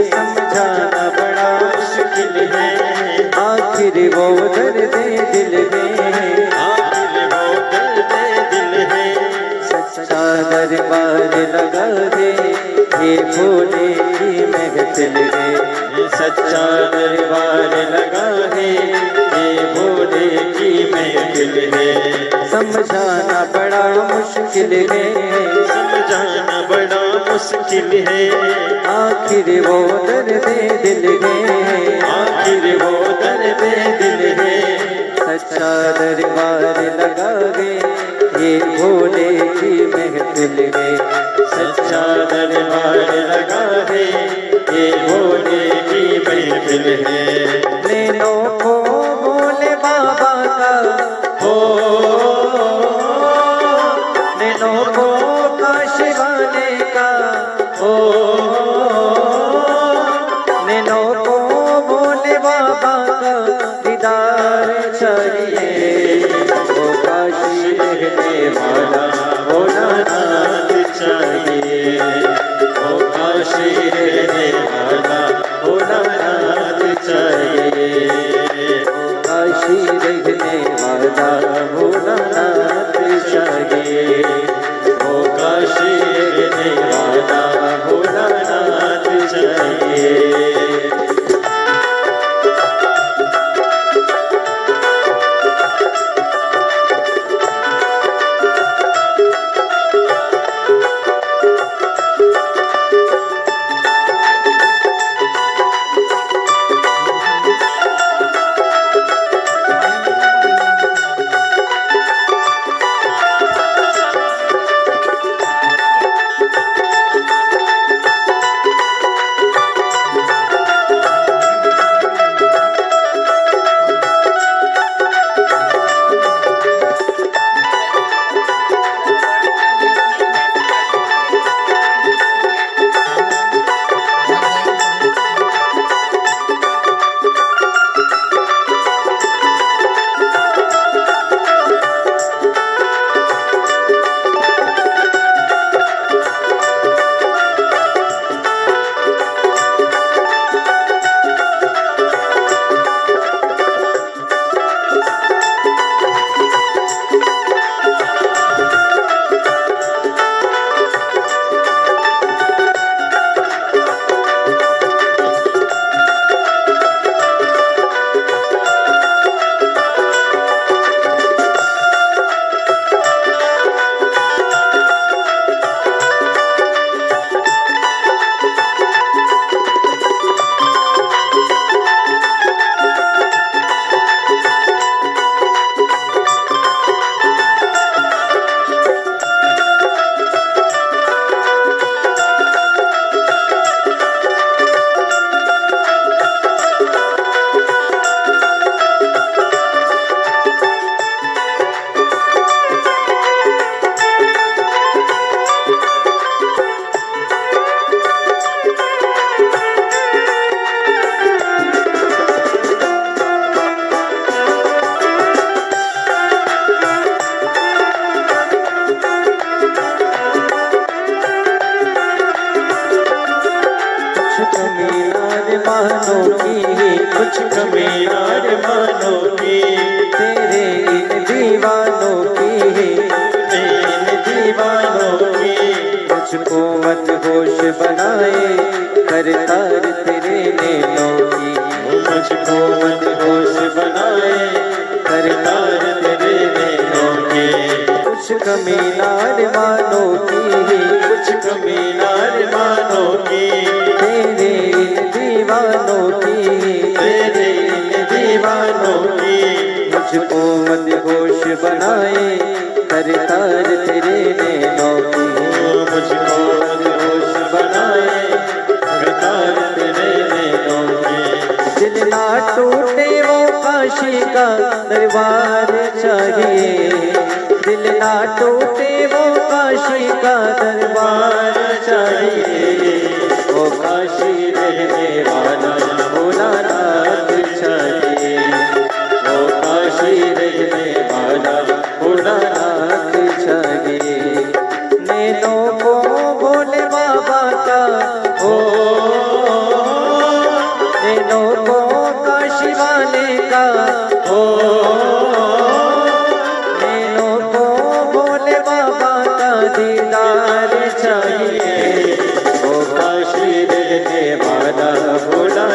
समझाना बड़ा मुश्किल है। आखिर वो दर्द दिल है, आखिर वो दर्द दिल है। सच्चा दरबार लगा दे, ये भोले की महफिल है। सच्चा दरबार लगा है, ये भोले की महफिल है। समझाना बड़ा मुश्किल है, समझाना बड़ा मुश्किल है। आखिर वो दर्द दिल है, आखिर वो दर्द दिल है। सच्चा दरबार लगा दे, ये भोले की महफिल में, सच्चा दरबार लगा है ये भोले की महफिल है। नैनों को भोले बाबा का हो, नैनों को काश वाले का हो, नैनों को भोले बाबा का दीदार चाहिए। वो काशी रहने वाला भोलानाथ चाहिए, वो काशी रहने वाला भोलानाथ चाहिए, वो काशी रहने वाला भोलानाथ चाहिए, वो काशी रहने वाला भोलानाथ चाहिए। कुछ कमी यार मानो की, तेरे इन दीवानों की, इन दीवानों की। मुझको मत होश बनाए करतार तेरे नैनों की, मुझको मत होश बनाए करतार तेरे नैनों की। कुछ कमी नार मानो की, कुछ कमी नार मानो की, तेरे इन दीवानों की, तेरे इन दीवानों की। मुझको मत होश बनाए करतार तेरे नैनों की, मुझको मत होश बनाए करतार तेरे नैनों की। दिल ना टूटे वो काशी का दरबार चाहिए, दिल ना टूटे वो काशी का दरबार चाहिए। वो काशी रहने वाला भोलानाथ चाहिए, वो काशी रहने वाला भोलानाथ चाहिए। नैनों को भोले बाबा का हो, नैनों को काशी वाले का हो, नैनों को भोले बाबा का दीदार चाहिए। वो काशी रहने वाला भोला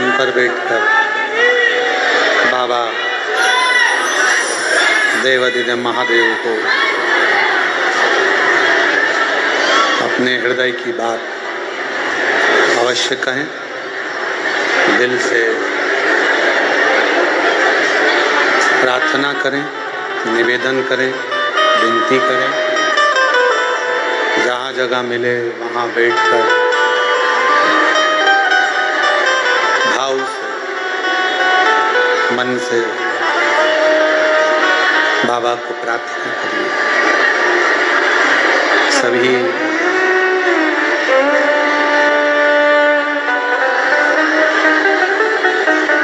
सिंहासन पर बैठकर बाबा देवाधिदेव महादेव को अपने हृदय की बात अवश्य कहें, दिल से प्रार्थना करें, निवेदन करें, विनती करें। जहाँ जगह मिले वहाँ बैठकर भाव से, मन से बाबा को प्रार्थना करिए। सभी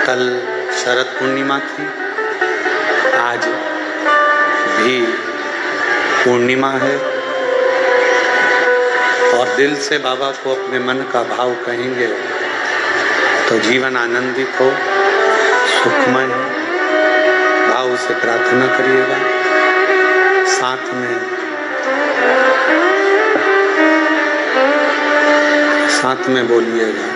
कल शरद पूर्णिमा थी, आज भी पूर्णिमा है और दिल से बाबा को अपने मन का भाव कहेंगे तो जीवन आनंदित हो, सुखमय हो। भाव से प्रार्थना करिएगा, साथ में बोलिएगा।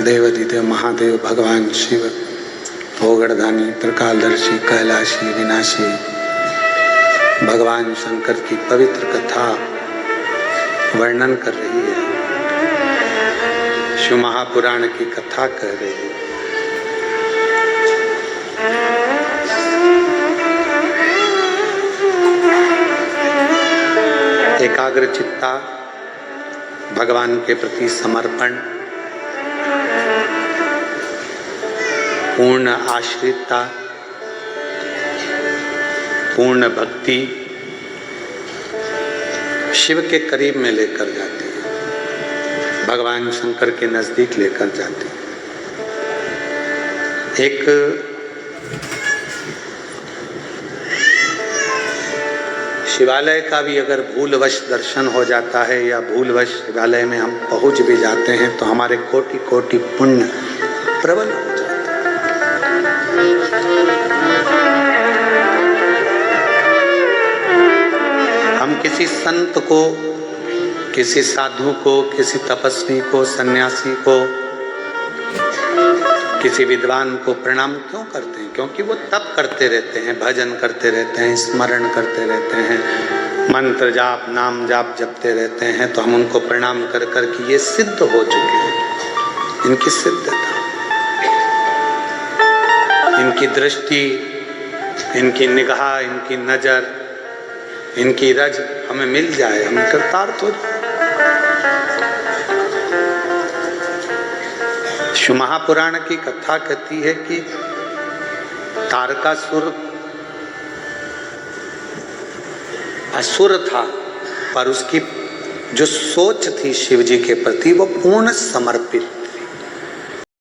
देवाधिदेव महादेव भगवान शिव भोगड़धानी त्रिकालदर्शी कैलाशी विनाशी भगवान शंकर की पवित्र कथा वर्णन कर रही है, शिव महापुराण की कथा कह रही है। एकाग्र चित्ता, भगवान के प्रति समर्पण, पूर्ण आश्रितता, पूर्ण भक्ति शिव के करीब में लेकर जाती है, भगवान शंकर के नजदीक लेकर जाती है। एक शिवालय का भी अगर भूलवश दर्शन हो जाता है या भूलवश शिवालय में हम पहुंच भी जाते हैं तो हमारे कोटि कोटि पुण्य प्रबल हो जाते हैं। हम किसी संत को, किसी साधु को, किसी तपस्वी को, सन्यासी को, किसी विद्वान को प्रणाम क्यों करते हैं? क्योंकि वो तप करते रहते हैं, भजन करते रहते हैं, स्मरण करते रहते हैं, मंत्र जाप नाम जाप जपते रहते हैं। तो हम उनको प्रणाम कर कर कि ये सिद्ध हो चुके हैं, इनकी सिद्धता, इनकी दृष्टि, इनकी निगाह, इनकी नजर, इनकी रज हमें मिल जाए, हम कृतार्थ हो जाए। शिव महापुराण की कथा कहती है कि तारकासुर असुर था, पर उसकी जो सोच थी शिव जी के प्रति वो पूर्ण समर्पित